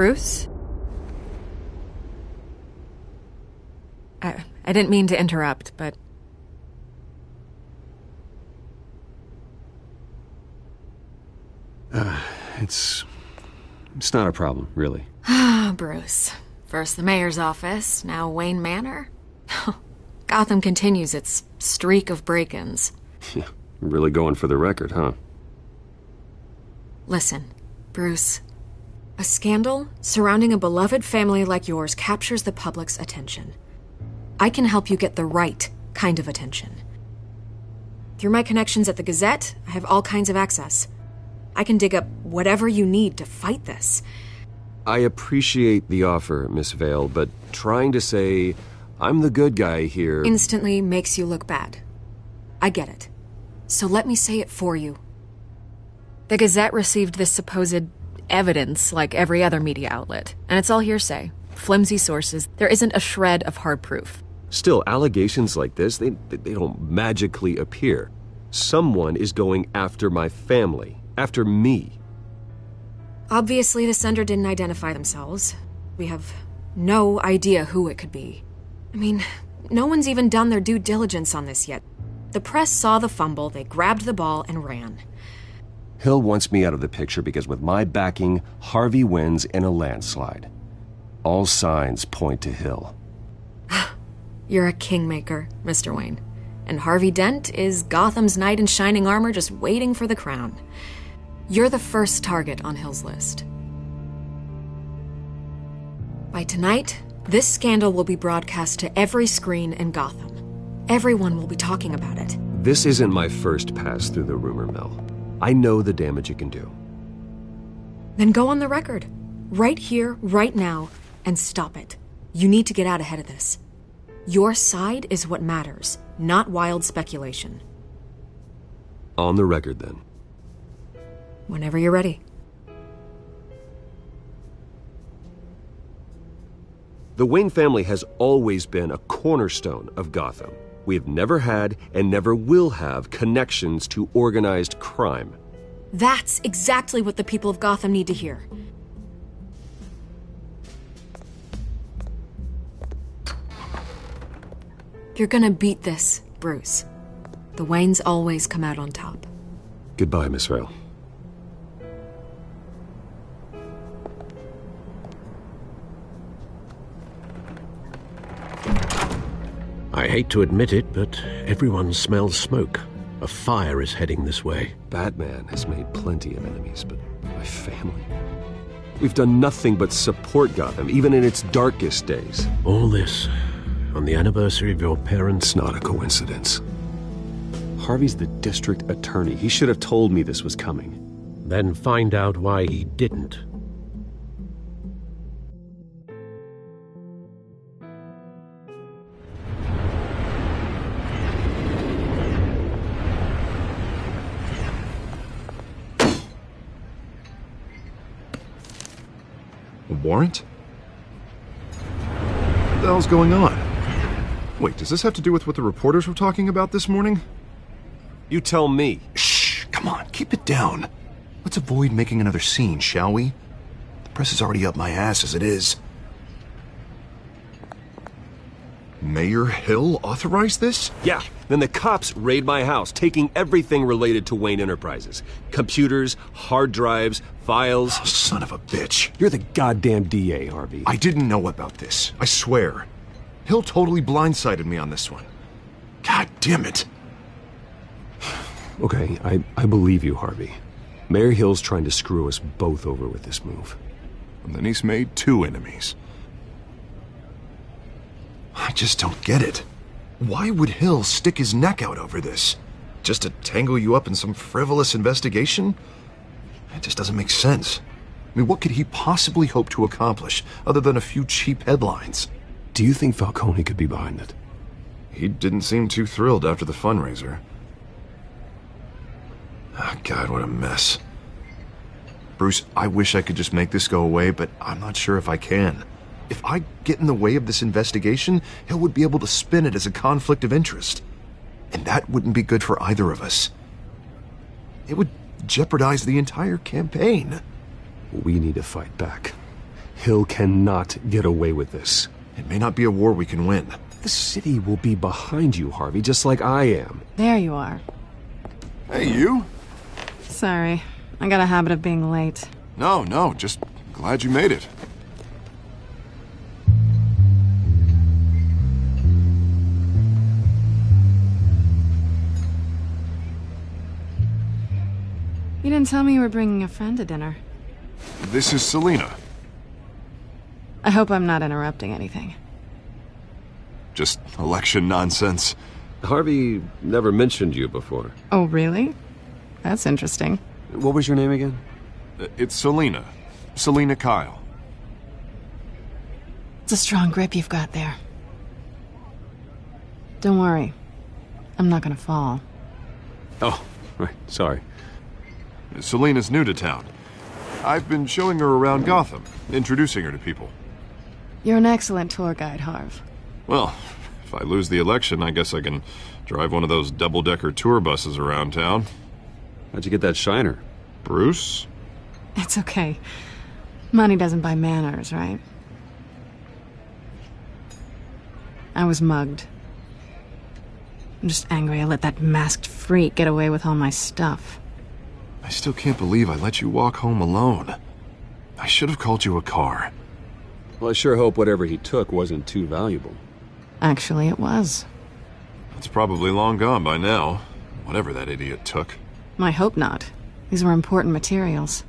S12: Bruce? I didn't mean to interrupt, but...
S7: It's not a problem, really.
S12: Ah, Bruce. First the mayor's office, now Wayne Manor. Gotham continues its streak of break-ins.
S7: Yeah, really going for the record, huh?
S12: Listen, Bruce. A scandal surrounding a beloved family like yours captures the public's attention. I can help you get the right kind of attention. Through my connections at the Gazette, I have all kinds of access. I can dig up whatever you need to fight this.
S7: I appreciate the offer, Miss Vale, but trying to say I'm the good guy here...
S12: instantly makes you look bad. I get it. So let me say it for you. The Gazette received this supposed evidence like every other media outlet, and it's all hearsay. Flimsy sources. There isn't a shred of hard proof.
S7: Still, allegations like this, they don't magically appear. Someone is going after my family. After me.
S12: Obviously, the sender didn't identify themselves. We have no idea who it could be. I mean, no one's even done their due diligence on this yet. The press saw the fumble, they grabbed the ball and ran.
S7: Hill wants me out of the picture because with my backing, Harvey wins in a landslide. All signs point to Hill.
S12: You're a kingmaker, Mr. Wayne. And Harvey Dent is Gotham's knight in shining armor just waiting for the crown. You're the first target on Hill's list. By tonight, this scandal will be broadcast to every screen in Gotham. Everyone will be talking about it.
S7: This isn't my first pass through the rumor mill. I know the damage it can do.
S12: Then go on the record. Right here, right now, and stop it. You need to get out ahead of this. Your side is what matters, not wild speculation.
S7: On the record, then.
S12: Whenever you're ready.
S7: The Wayne family has always been a cornerstone of Gotham. We have never had and never will have connections to organized crime.
S12: That's exactly what the people of Gotham need to hear. You're gonna beat this, Bruce. The Waynes always come out on top.
S7: Goodbye, Miss Vale.
S6: I hate to admit it, but everyone smells smoke. A fire is heading this way.
S7: Batman has made plenty of enemies, but my family... We've done nothing but support Gotham, even in its darkest days.
S6: All this on the anniversary of your parents'...
S7: It's not a coincidence. Harvey's the district attorney. He should have told me this was coming.
S6: Then find out why he didn't.
S9: A warrant? What the hell's going on? Wait, does this have to do with what the reporters were talking about this morning?
S7: You tell me.
S9: Shh, come on, keep it down. Let's avoid making another scene, shall we? The press is already up my ass as it is. Mayor Hill authorized this?
S7: Yeah, then the cops raid my house, taking everything related to Wayne Enterprises. Computers, hard drives, files.
S9: Oh, son of a bitch.
S7: You're the goddamn DA, Harvey.
S9: I didn't know about this, I swear. Hill totally blindsided me on this one. God damn it.
S7: Okay, I believe you, Harvey. Mayor Hill's trying to screw us both over with this move.
S9: And then he's made 2 enemies. I just don't get it. Why would Hill stick his neck out over this? Just to tangle you up in some frivolous investigation? It just doesn't make sense. I mean, what could he possibly hope to accomplish other than a few cheap headlines?
S7: Do you think Falcone could be behind it?
S9: He didn't seem too thrilled after the fundraiser. Oh, God, what a mess. Bruce, I wish I could just make this go away, but I'm not sure if I can. If I get in the way of this investigation, Hill would be able to spin it as a conflict of interest. And that wouldn't be good for either of us. It would jeopardize the entire campaign.
S7: We need to fight back. Hill cannot get away with this.
S9: It may not be a war we can win.
S7: The city will be behind you, Harvey, just like I am.
S8: There you are.
S9: Hey, you?
S8: Sorry. I got a habit of being late.
S9: No, just glad you made it.
S8: You didn't tell me you were bringing a friend to dinner.
S9: This is Selina.
S8: I hope I'm not interrupting anything.
S9: Just election nonsense.
S7: Harvey never mentioned you before.
S8: Oh, really? That's interesting.
S7: What was your name again?
S9: It's Selina. Selina Kyle.
S8: It's a strong grip you've got there. Don't worry. I'm not gonna fall.
S7: Oh, right. Sorry.
S9: Selina's new to town. I've been showing her around Gotham, introducing her to people.
S8: You're an excellent tour guide, Harv.
S9: Well, if I lose the election, I guess I can drive one of those double-decker tour buses around town.
S7: How'd you get that shiner?
S9: Bruce?
S8: It's okay. Money doesn't buy manners, right? I was mugged. I'm just angry I let that masked freak get away with all my stuff.
S9: I still can't believe I let you walk home alone. I should have called you a car.
S7: Well, I sure hope whatever he took wasn't too valuable.
S8: Actually, it was.
S9: It's probably long gone by now, whatever that idiot took.
S8: I hope not. These were important materials.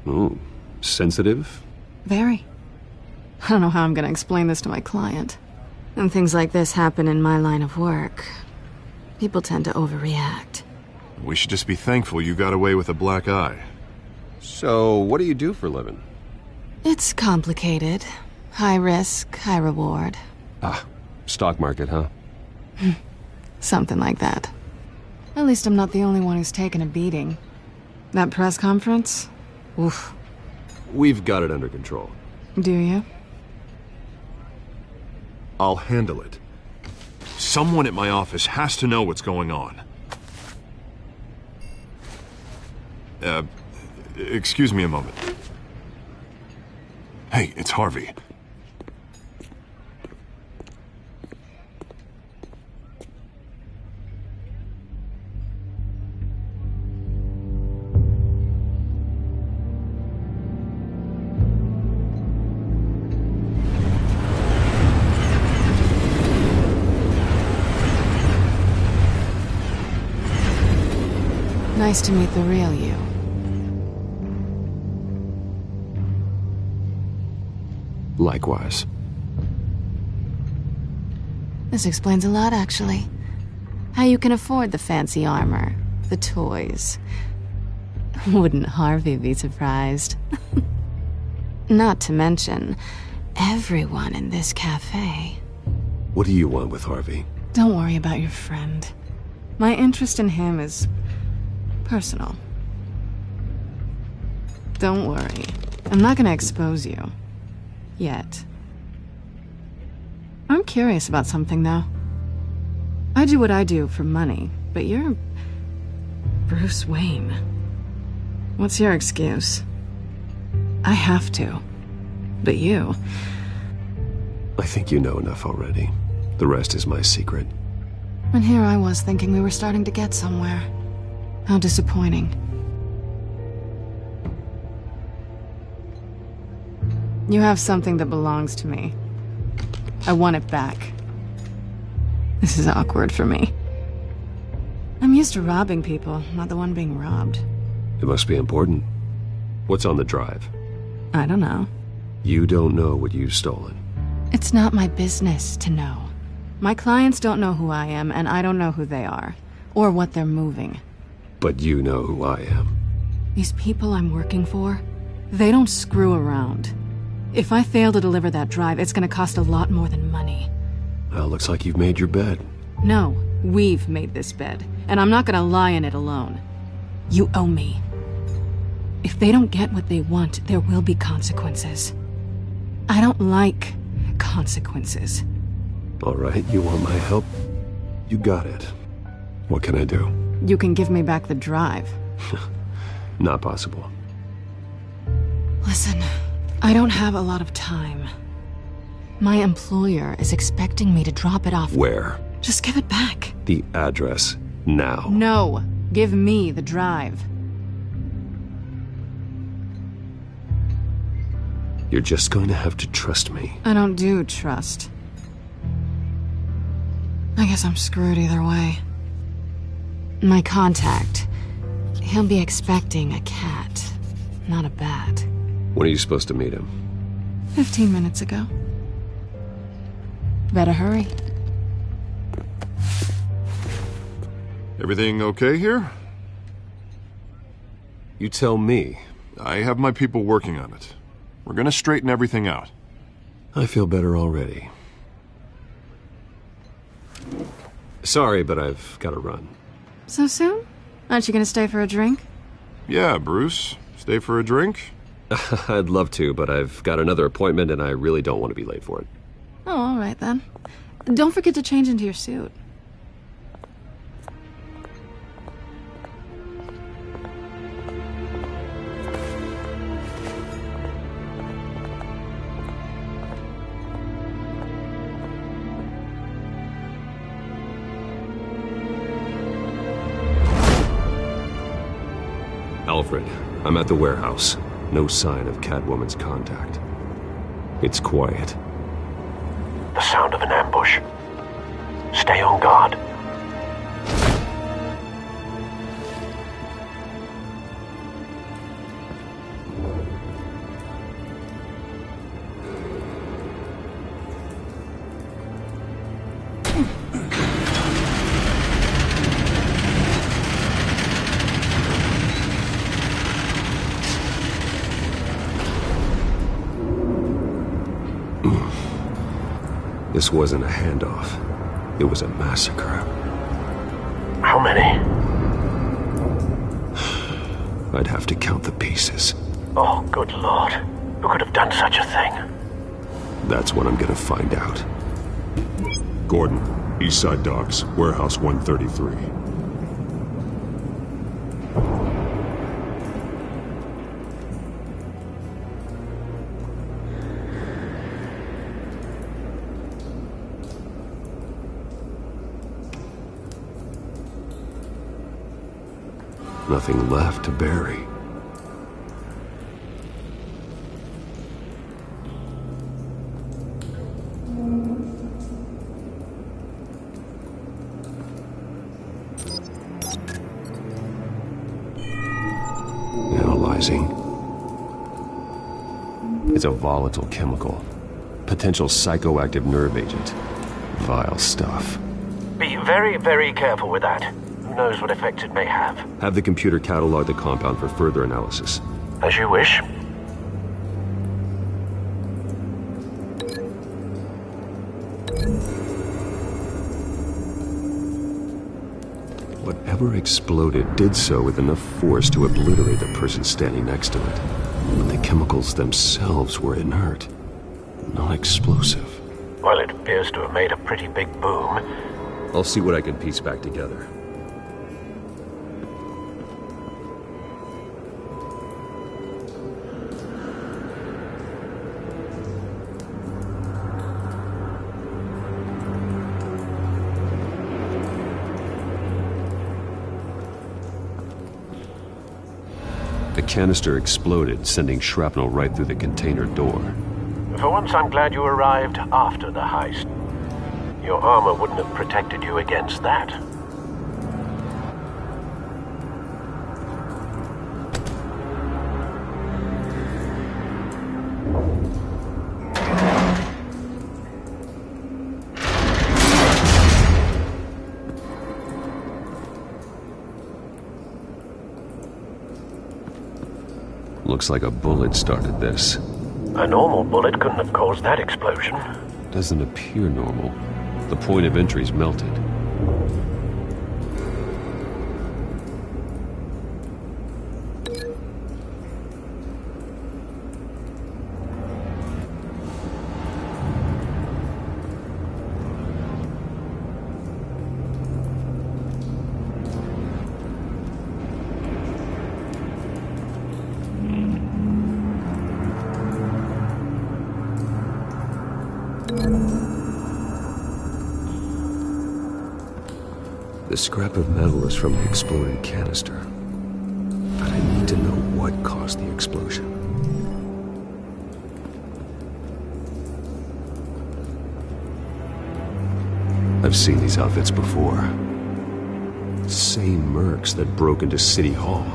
S7: Ooh, sensitive?
S8: Very. I don't know how I'm gonna explain this to my client. When things like this happen in my line of work, people tend to overreact.
S9: We should just be thankful you got away with a black eye.
S7: So, what do you do for a living?
S8: It's complicated. High risk, high reward.
S7: Ah, stock market, huh?
S8: Something like that. At least I'm not the only one who's taken a beating. That press conference? Oof.
S7: We've got it under control.
S8: Do you?
S9: I'll handle it. Someone at my office has to know what's going on. Excuse me a moment. Hey, it's Harvey.
S8: Nice to meet the real you.
S7: Likewise.
S8: This explains a lot, actually. How you can afford the fancy armor, the toys. Wouldn't Harvey be surprised? Not to mention, everyone in this cafe.
S7: What do you want with Harvey?
S8: Don't worry about your friend. My interest in him is personal. Don't worry. I'm not gonna expose you. Yet. I'm curious about something, though. I do what I do for money, but you're Bruce Wayne. What's your excuse? I have to. But you...
S7: I think you know enough already. The rest is my secret.
S8: And here I was thinking we were starting to get somewhere. How disappointing. You have something that belongs to me. I want it back. This is awkward for me. I'm used to robbing people, not the one being robbed.
S7: It must be important. What's on the drive?
S8: I don't know.
S7: You don't know what you've stolen.
S8: It's not my business to know. My clients don't know who I am, and I don't know who they are, or what they're moving.
S7: But you know who I am.
S8: These people I'm working for, they don't screw around. If I fail to deliver that drive, it's gonna cost a lot more than money.
S7: Well, looks like you've made your bed.
S8: No, we've made this bed, and I'm not gonna lie in it alone. You owe me. If they don't get what they want, there will be consequences. I don't like consequences.
S7: All right, you want my help? You got it. What can I do?
S8: You can give me back the drive.
S7: Not possible.
S8: Listen, I don't have a lot of time. My employer is expecting me to drop it off.
S7: Where?
S8: Just give it back.
S7: The address, now.
S8: No. Give me the drive.
S7: You're just going to have to trust me.
S8: I don't do trust. I guess I'm screwed either way. My contact. He'll be expecting a cat, not a bat.
S7: When are you supposed to meet him?
S8: 15 minutes ago. Better hurry.
S9: Everything okay here?
S7: You tell me.
S9: I have my people working on it. We're gonna straighten everything out.
S7: I feel better already. Sorry, but I've got to run.
S8: So soon? Aren't you gonna stay for a drink?
S9: Yeah, Bruce. Stay for a drink?
S7: I'd love to, but I've got another appointment and I really don't want to be late for it.
S8: Oh, all right then. Don't forget to change into your suit.
S7: Alfred, I'm at the warehouse. No sign of Catwoman's contact. It's quiet.
S18: The sound of an ambush. Stay on guard.
S7: This wasn't a handoff. It was a massacre.
S18: How many?
S7: I'd have to count the pieces.
S18: Oh, good lord. Who could have done such a thing?
S7: That's what I'm gonna find out.
S1: Gordon, Eastside Docks, Warehouse 133.
S7: Nothing left to bury. Analyzing. It's a volatile chemical. Potential psychoactive nerve agent. Vile stuff.
S18: Be very, very careful with that. Who knows what effects it may have.
S7: Have the computer catalog the compound for further analysis.
S18: As you wish.
S7: Whatever exploded did so with enough force to obliterate the person standing next to it. But the chemicals themselves were inert, not explosive.
S18: Well, it appears to have made a pretty big boom.
S7: I'll see what I can piece back together. The canister exploded, sending shrapnel right through the container door.
S18: For once, I'm glad you arrived after the heist. Your armor wouldn't have protected you against that.
S7: Looks like a bullet started this.
S18: A normal bullet couldn't have caused that explosion.
S7: Doesn't appear normal. The point of entry's melted. The scrap of metal is from the exploded canister. But I need to know what caused the explosion. I've seen these outfits before. Same mercs that broke into City Hall.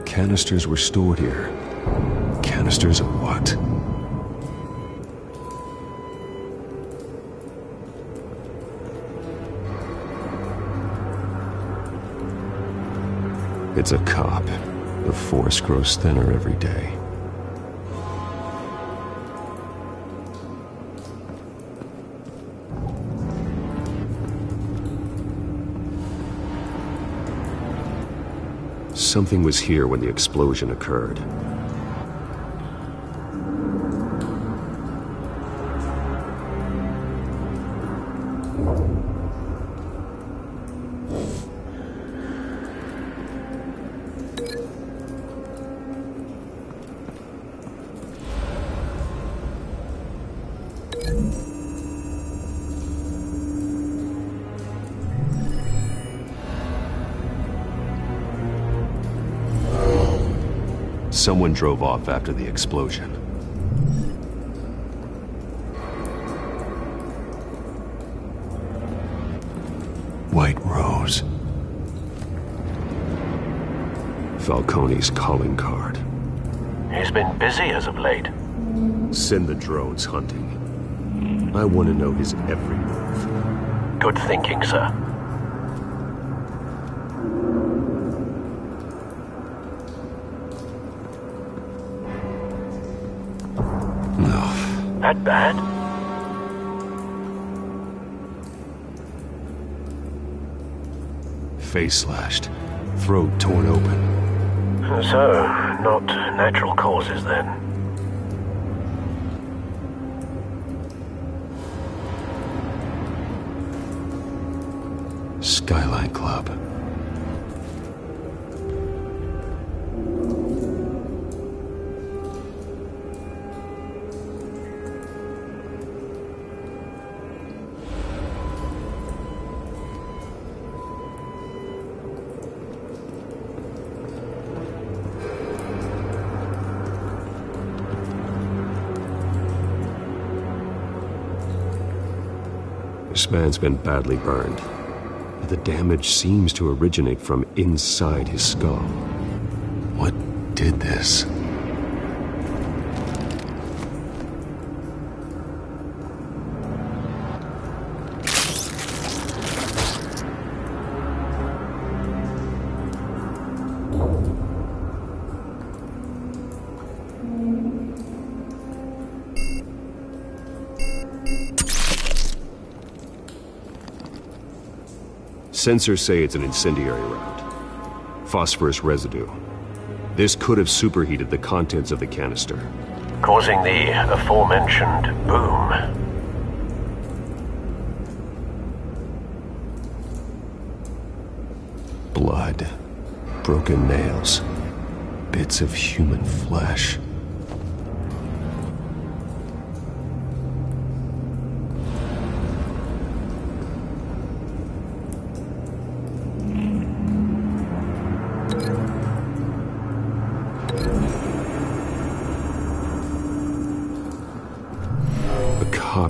S7: Canisters were stored here. Canisters of what? It's a cop. The force grows thinner every day. Something was here when the explosion occurred. Someone drove off after the explosion. White Rose. Falcone's calling card.
S18: He's been busy as of late.
S7: Send the drones hunting. I want to know his every move.
S18: Good thinking, sir. That bad?
S7: Face slashed, throat torn open.
S18: So, not natural causes then.
S7: Skyline Club. This man's been badly burned. The damage seems to originate from inside his skull. What did this? Sensors say it's an incendiary round. Phosphorus residue. This could have superheated the contents of the canister,
S18: causing the aforementioned boom.
S7: Blood. Broken nails. Bits of human flesh.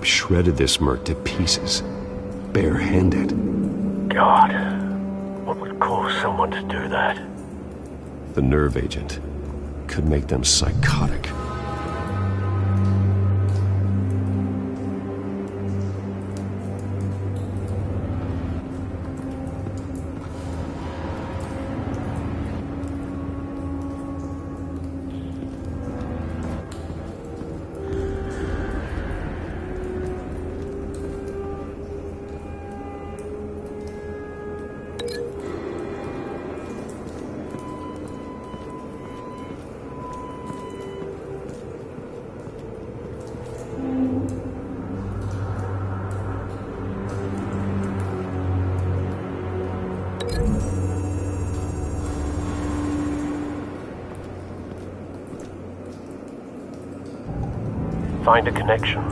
S7: Shredded this merc to pieces, barehanded.
S18: God, what would cause someone to do that?
S7: The nerve agent could make them psychotic.
S18: Find a connection.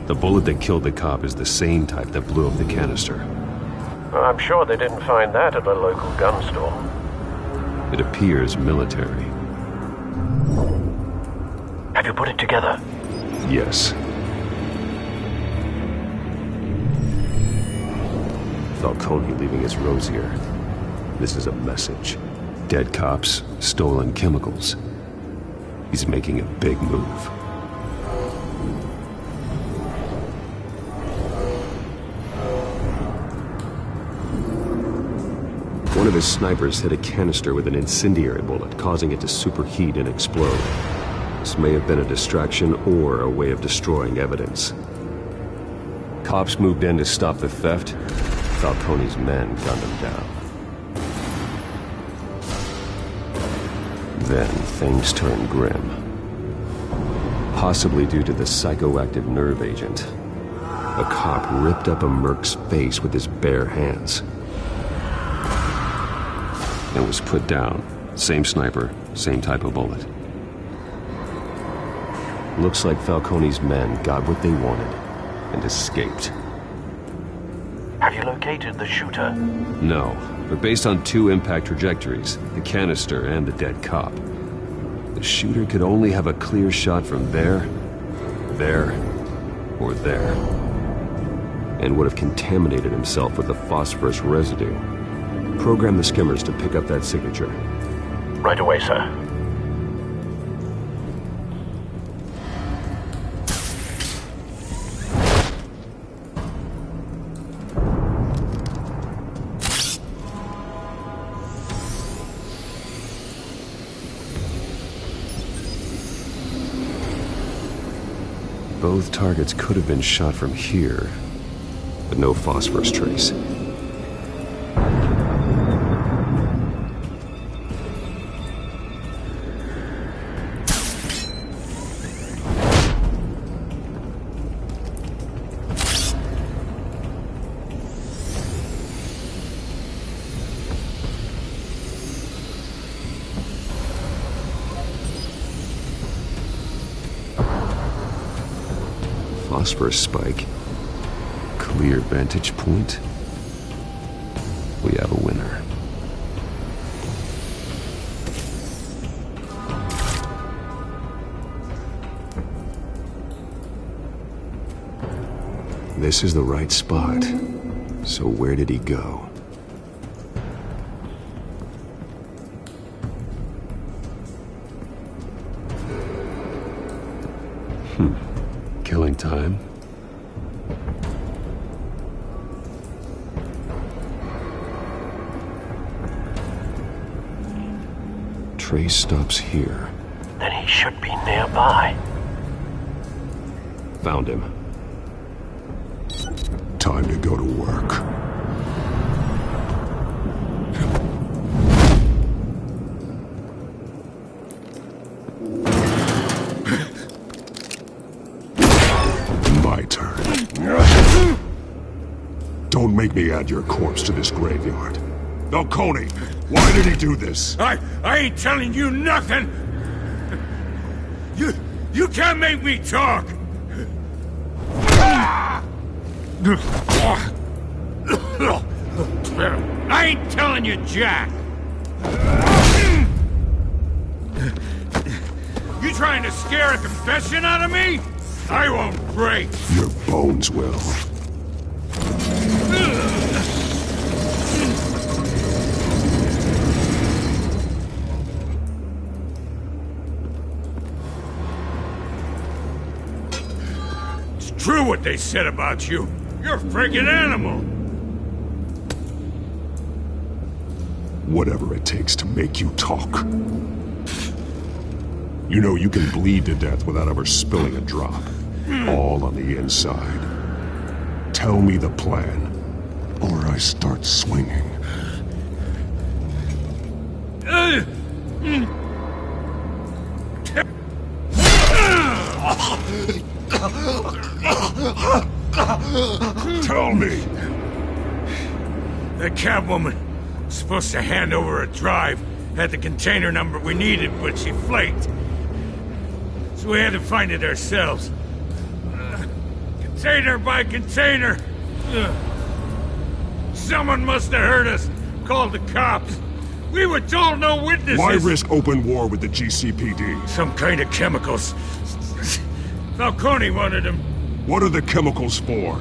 S7: The bullet that killed the cop is the same type that blew up the canister.
S18: I'm sure they didn't find that at a local gun store.
S7: It appears military.
S18: Have you put it together?
S7: Yes. Falcone leaving his rose here. This is a message. Dead cops, stolen chemicals. He's making a big move. One of his snipers hit a canister with an incendiary bullet, causing it to superheat and explode. This may have been a distraction or a way of destroying evidence. Cops moved in to stop the theft. Falcone's men gunned him down. Then things turned grim. Possibly due to the psychoactive nerve agent. A cop ripped up a merc's face with his bare hands. And was put down. Same sniper, same type of bullet. Looks like Falcone's men got what they wanted and escaped.
S18: Have you located the shooter?
S7: No, but based on two impact trajectories, the canister and the dead cop, the shooter could only have a clear shot from there, or there, and would have contaminated himself with the phosphorus residue. Program the skimmers to pick up that signature.
S18: Right away, sir.
S7: Both targets could have been shot from here, but no phosphorus trace. Phosphorus spike. Clear vantage point. We have a winner. This is the right spot. So where did he go? Killing time. Trace stops here.
S18: Then he should be nearby.
S7: Found him.
S1: Time to go to work. My turn. Don't make me add your corpse to this graveyard. Falcone, why did he do this?
S4: I ain't telling you nothing! You can't make me talk! I ain't telling you jack! You trying to scare a confession out of me? I won't break!
S1: Your bones will.
S4: It's true what they said about you. You're a friggin' animal!
S1: Whatever it takes to make you talk. You know you can bleed to death without ever spilling a drop. All on the inside. Tell me the plan, or I start swinging. Tell me,
S4: The Catwoman was supposed to hand over a drive, had the container number we needed, but she flaked. So we had to find it ourselves. Container by container. Someone must have heard us, called the cops. We were told no witnesses.
S1: Why risk open war with the GCPD?
S4: Some kind of chemicals. Falcone wanted them.
S1: What are the chemicals for?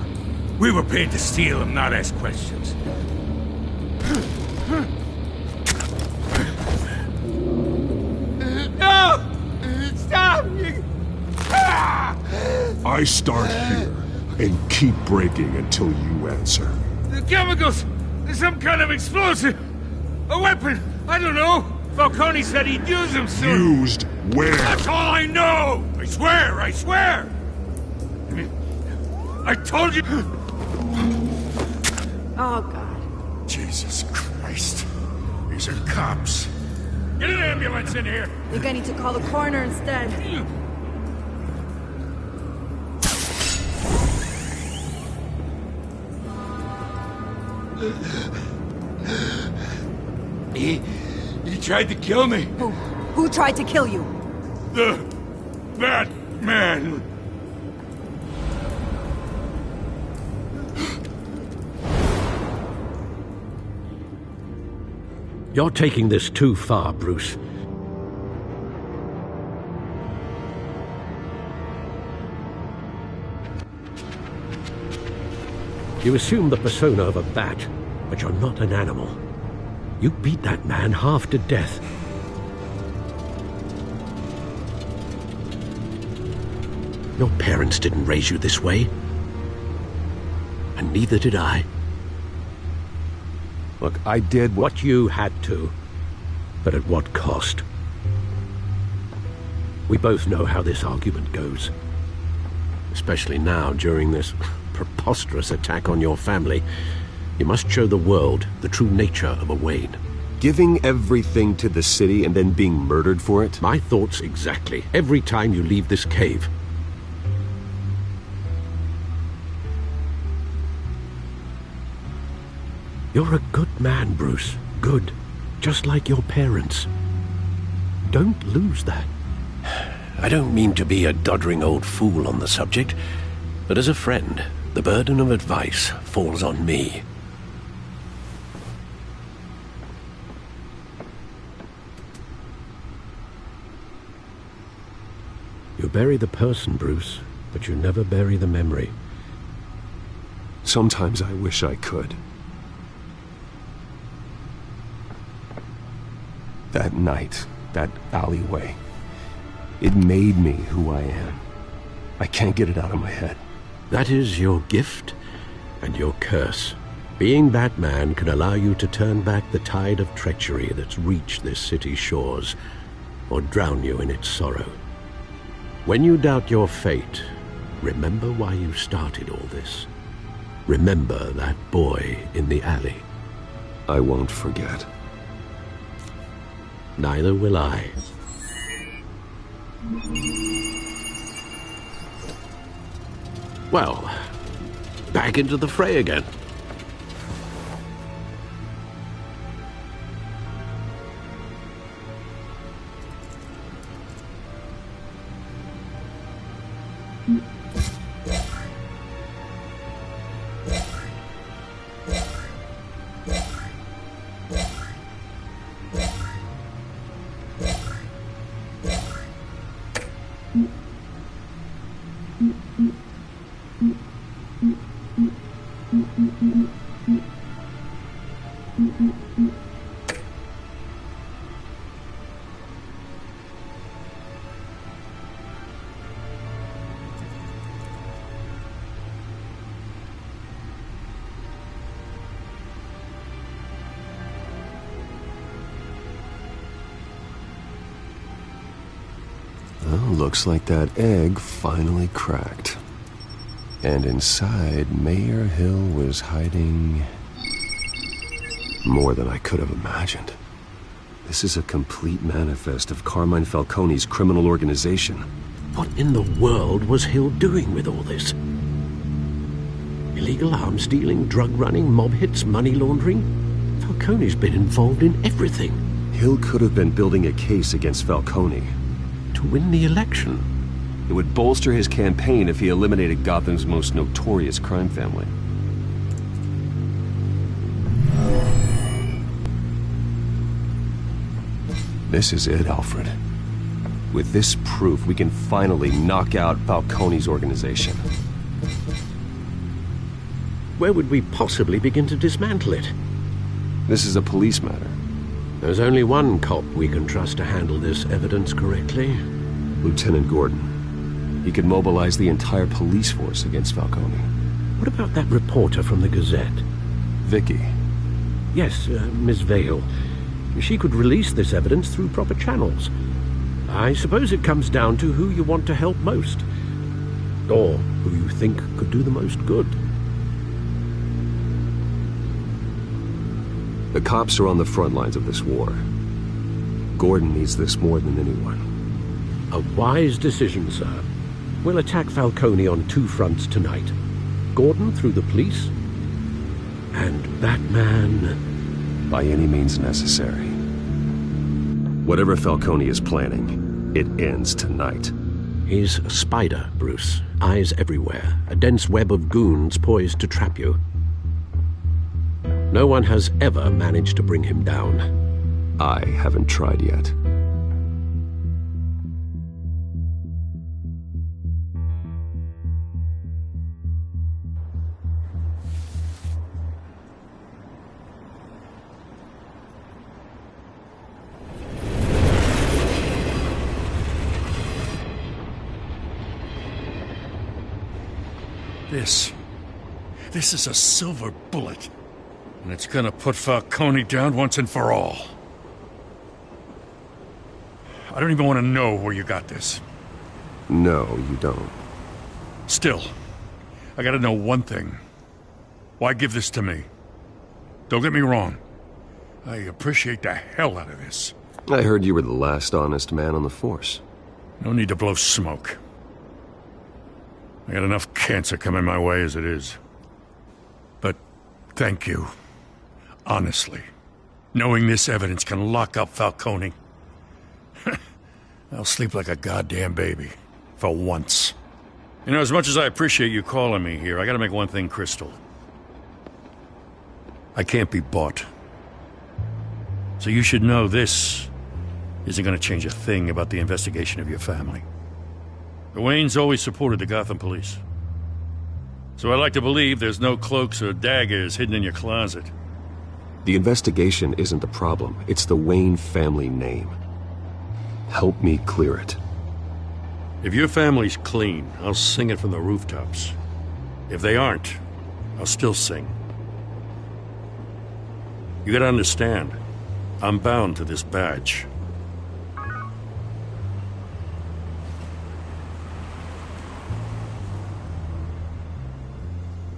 S4: We were paid to steal them, not ask questions.
S3: No! Stop!
S1: I start here and keep breaking until you answer.
S4: The chemicals! There's some kind of explosive! A weapon! I don't know! Falcone said he'd use them soon!
S1: Used where?
S4: That's all I know! I swear! I swear! I told you!
S10: Oh, God.
S13: Jesus Christ. These are cops.
S4: Get an ambulance in here!
S17: I think I need to call the coroner instead.
S4: He tried to kill me.
S17: Who tried to kill you?
S4: The Batman.
S6: You're taking this too far, Bruce. You assume the persona of a bat, but you're not an animal. You beat that man half to death. Your parents didn't raise you this way. And neither did I.
S7: Look, I did
S6: what you had to, but at what cost? We both know how this argument goes. Especially now, during this preposterous attack on your family. You must show the world the true nature of a Wayne.
S7: Giving everything to the city and then being murdered for it?
S6: My thoughts exactly. Every time you leave this cave. You're a good man, Bruce. Good. Just like your parents. Don't lose that. I don't mean to be a doddering old fool on the subject, but as a friend, the burden of advice falls on me. You bury the person, Bruce, but you never bury the memory.
S7: Sometimes I wish I could. That night, that alleyway, it made me who I am. I can't get it out of my head.
S6: That is your gift and your curse. Being Batman can allow you to turn back the tide of treachery that's reached this city's shores, or drown you in its sorrow. When you doubt your fate, remember why you started all this. Remember that boy in the alley.
S7: I won't forget.
S6: Neither will I. Well, back into the fray again.
S7: Looks like that egg finally cracked. And inside, Mayor Hill was hiding more than I could have imagined. This is a complete manifest of Carmine Falcone's criminal organization.
S6: What in the world was Hill doing with all this? Illegal arms dealing, drug running, mob hits, money laundering. Falcone's been involved in everything.
S7: Hill could have been building a case against Falcone.
S6: To win the election.
S7: It would bolster his campaign if he eliminated Gotham's most notorious crime family. This is it, Alfred. With this proof, we can finally knock out Falcone's organization.
S6: Where would we possibly begin to dismantle it?
S7: This is a police matter.
S6: There's only one cop we can trust to handle this evidence correctly.
S7: Lieutenant Gordon. He could mobilize the entire police force against Falcone.
S6: What about that reporter from the Gazette?
S7: Vicky.
S6: Yes, Miss Vale. She could release this evidence through proper channels. I suppose it comes down to who you want to help most. Or who you think could do the most good.
S7: The cops are on the front lines of this war. Gordon needs this more than anyone.
S6: A wise decision, sir. We'll attack Falcone on two fronts tonight. Gordon through the police, and Batman...
S7: by any means necessary. Whatever Falcone is planning, it ends tonight.
S6: He's a spider, Bruce. Eyes everywhere. A dense web of goons poised to trap you. No one has ever managed to bring him down.
S7: I haven't tried yet.
S13: This is a silver bullet. And it's gonna put Falcone down once and for all. I don't even want to know where you got this.
S7: No, you don't.
S13: Still, I gotta know one thing. Why give this to me? Don't get me wrong. I appreciate the hell out of this.
S7: I heard you were the last honest man on the force.
S13: No need to blow smoke. I got enough cancer coming my way as it is. But thank you. Honestly. Knowing this evidence can lock up Falcone. I'll sleep like a goddamn baby. For once. You know, as much as I appreciate you calling me here, I gotta make one thing crystal. I can't be bought. So you should know this isn't gonna change a thing about the investigation of your family. The Waynes always supported the Gotham police. So I like to believe there's no cloaks or daggers hidden in your closet.
S7: The investigation isn't the problem. It's the Wayne family name. Help me clear it.
S13: If your family's clean, I'll sing it from the rooftops. If they aren't, I'll still sing. You gotta understand, I'm bound to this badge.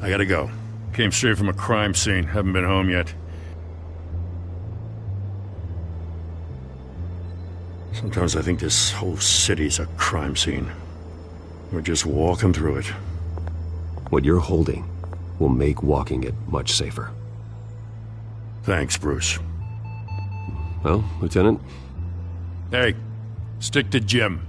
S13: I gotta go. Came straight from a crime scene. Haven't been home yet. Sometimes I think this whole city's a crime scene. We're just walking through it.
S7: What you're holding will make walking it much safer.
S13: Thanks, Bruce.
S7: Well, Lieutenant?
S13: Hey, stick to Jim.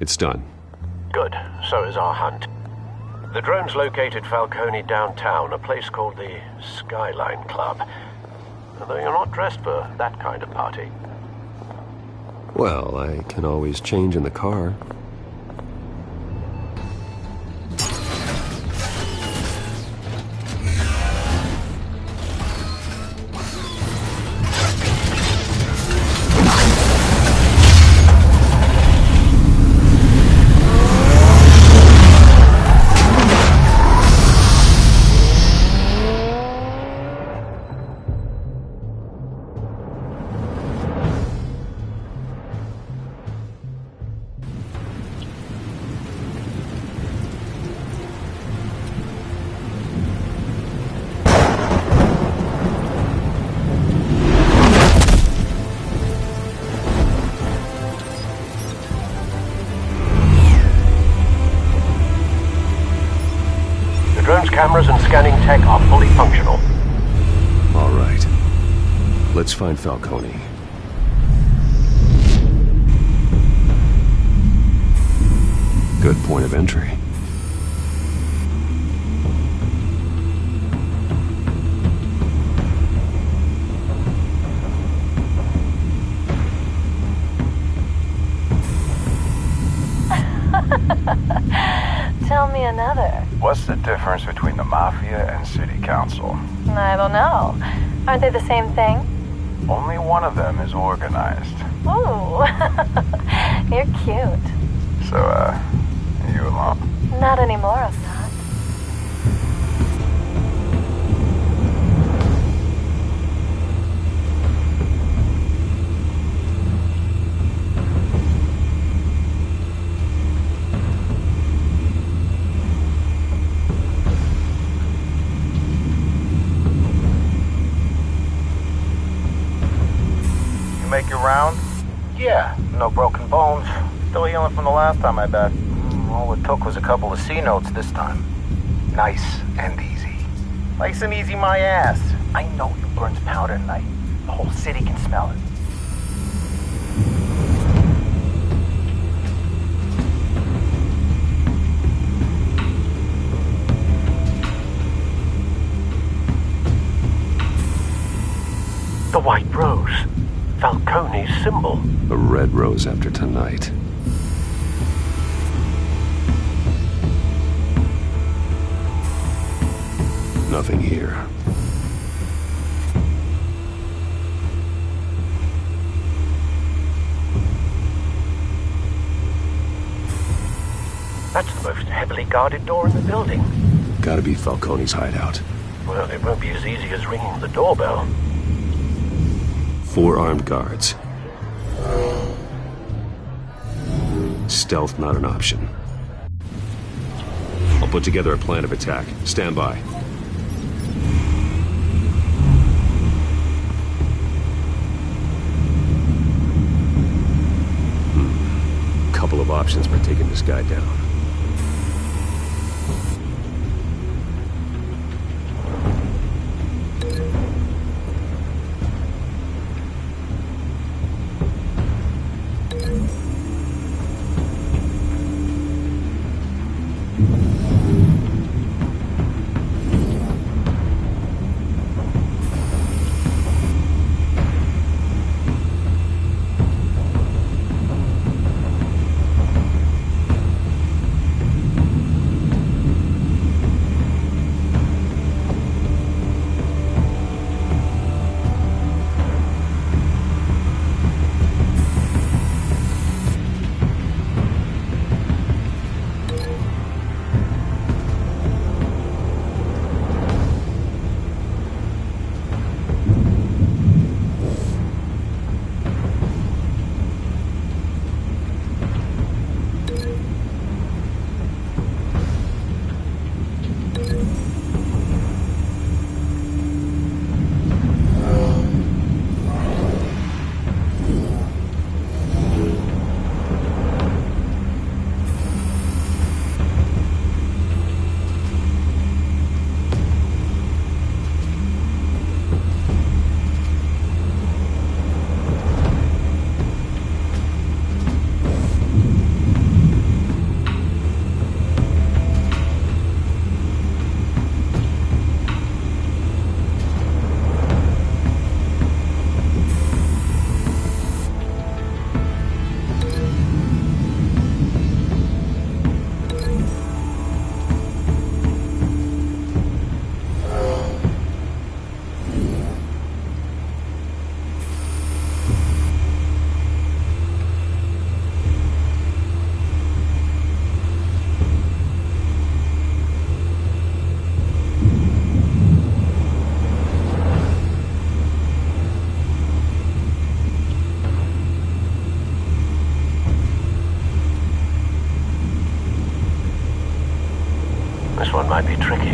S7: It's done.
S18: Good. So is our hunt. The drones located Falcone downtown, a place called the Skyline Club. Although you're not dressed for that kind of party.
S7: Well, I can always change in the car.
S18: scanning tech are fully functional.
S7: All right. Let's find Falcone. Good point of entry.
S15: Tell me another.
S19: What's the difference between the Mafia and City Council?
S15: I don't know. Aren't they the same thing?
S19: Only one of them is organized.
S15: Ooh, you're cute.
S19: So, you alone?
S15: Not anymore, I'm not.
S19: Make your round?
S20: Yeah, no broken bones. Still healing from the last time I bet. All it took was a couple of C notes this time. Nice and easy. Nice and easy my ass. I know you burns powder at night. The whole city can smell it.
S18: The white rose. Falcone's symbol.
S7: A red rose after tonight. Nothing here.
S18: That's the most heavily guarded door in the building.
S7: Gotta be Falcone's hideout.
S18: Well, it won't be as easy as ringing the doorbell.
S7: 4 armed guards. Stealth not an option. I'll put together a plan of attack. Stand by. Couple of options for taking this guy down.
S18: This one might be tricky.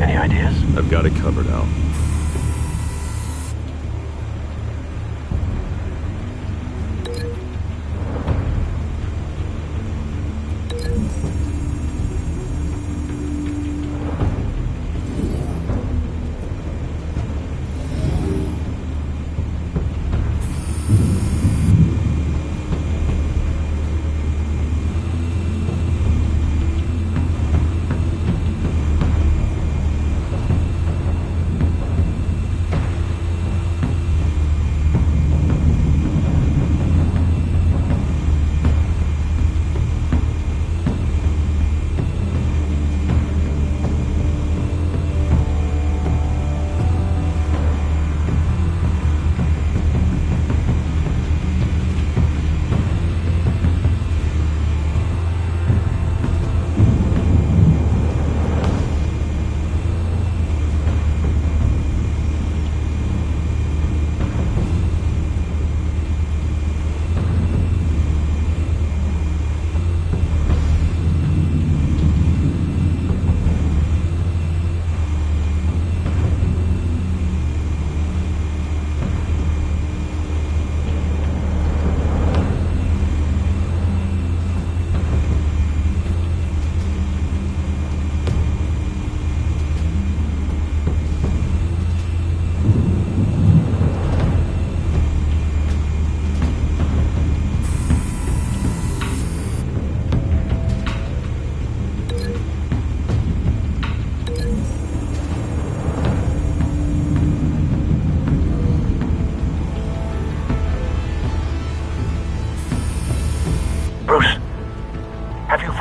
S18: Any ideas?
S7: I've got it covered, Al.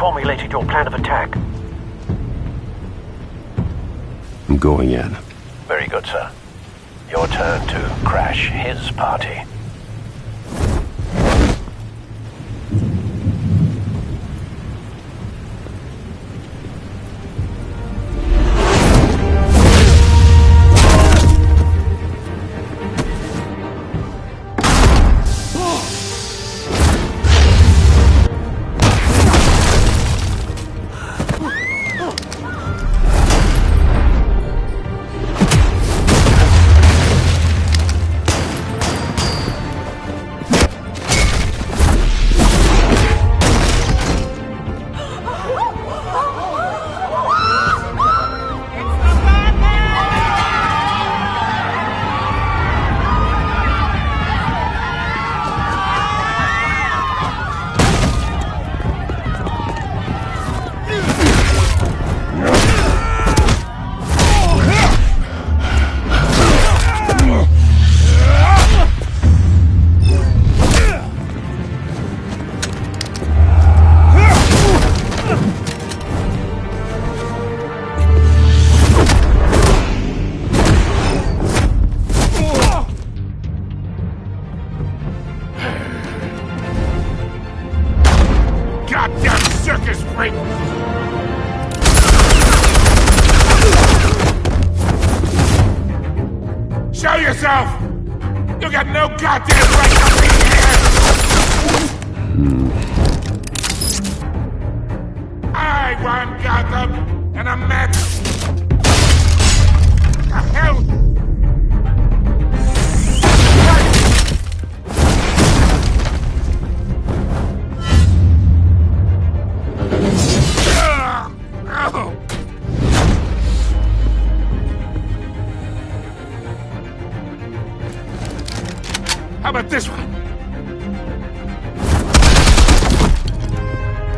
S18: formulated your plan of attack?
S1: I'm going in.
S18: Very good, sir. Your turn to crash his party.
S13: Show yourself! You got no goddamn right to be here! I won Gotham, and I'm mad. The hell? How about this one?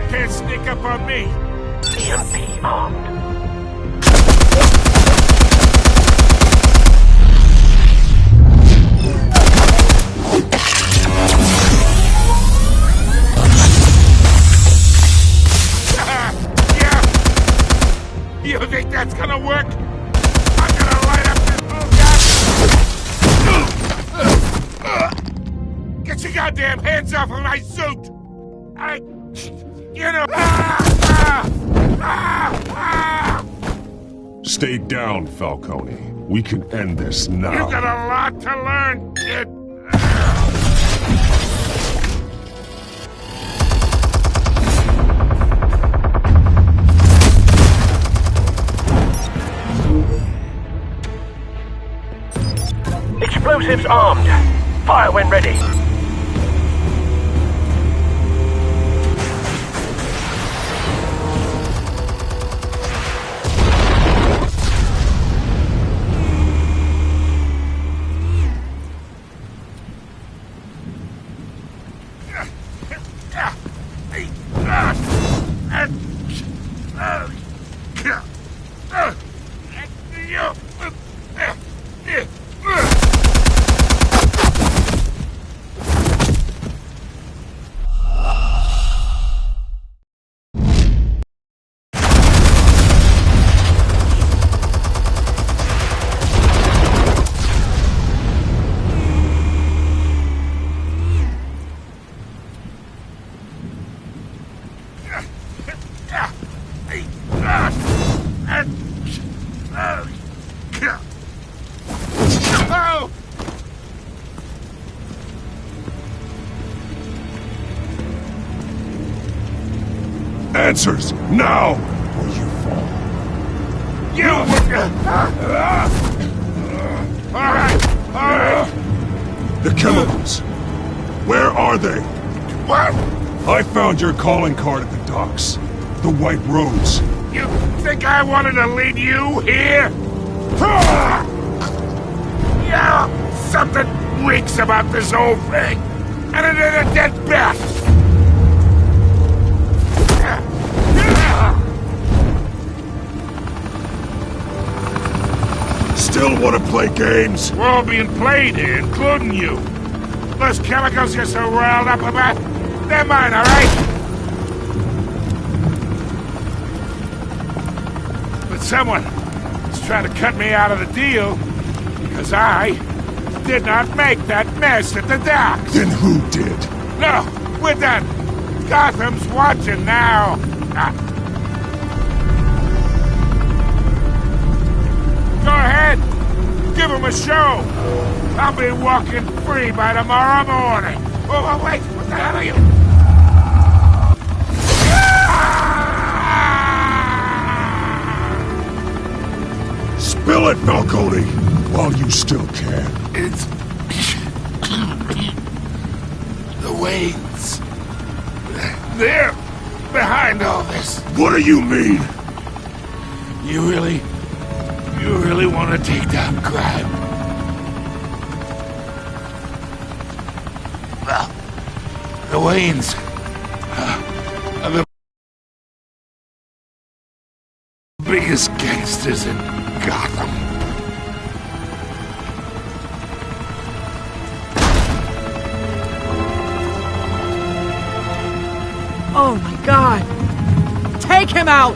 S13: Can't sneak up on me.
S18: EMP armed.
S13: Yeah. You think that's gonna work? I'm gonna light up this Get your goddamn hands off of my suit!
S1: Stay down, Falcone. We can end this now.
S13: You got a lot to learn, kid.
S18: Explosives armed. Fire when ready.
S1: Answers, now! Or you fall.
S13: Alright!
S1: The chemicals. Where are they?
S13: What?
S1: I found your calling card at the docks. The White Rose.
S13: You think I wanted to lead you here? Yeah, something reeks about this whole thing. And it is a dead bat.
S1: Still want to play games?
S13: We're all being played here, including you. Those chemicals you're so riled up about, they're mine, all right? Someone is trying to cut me out of the deal because I did not make that mess at the docks.
S1: Then who did?
S13: No, we're done. Gotham's watching now. Go ahead. Give him a show. I'll be walking free by tomorrow morning. Oh, wait. What the hell are you?
S1: Spill it, Falcone, while you still can.
S13: It's... the Waynes. They're behind all this.
S1: What do you mean?
S13: You really want to take down crime? Well, the Waynes are the biggest gangsters in Gotham.
S21: Oh my God! Take him out!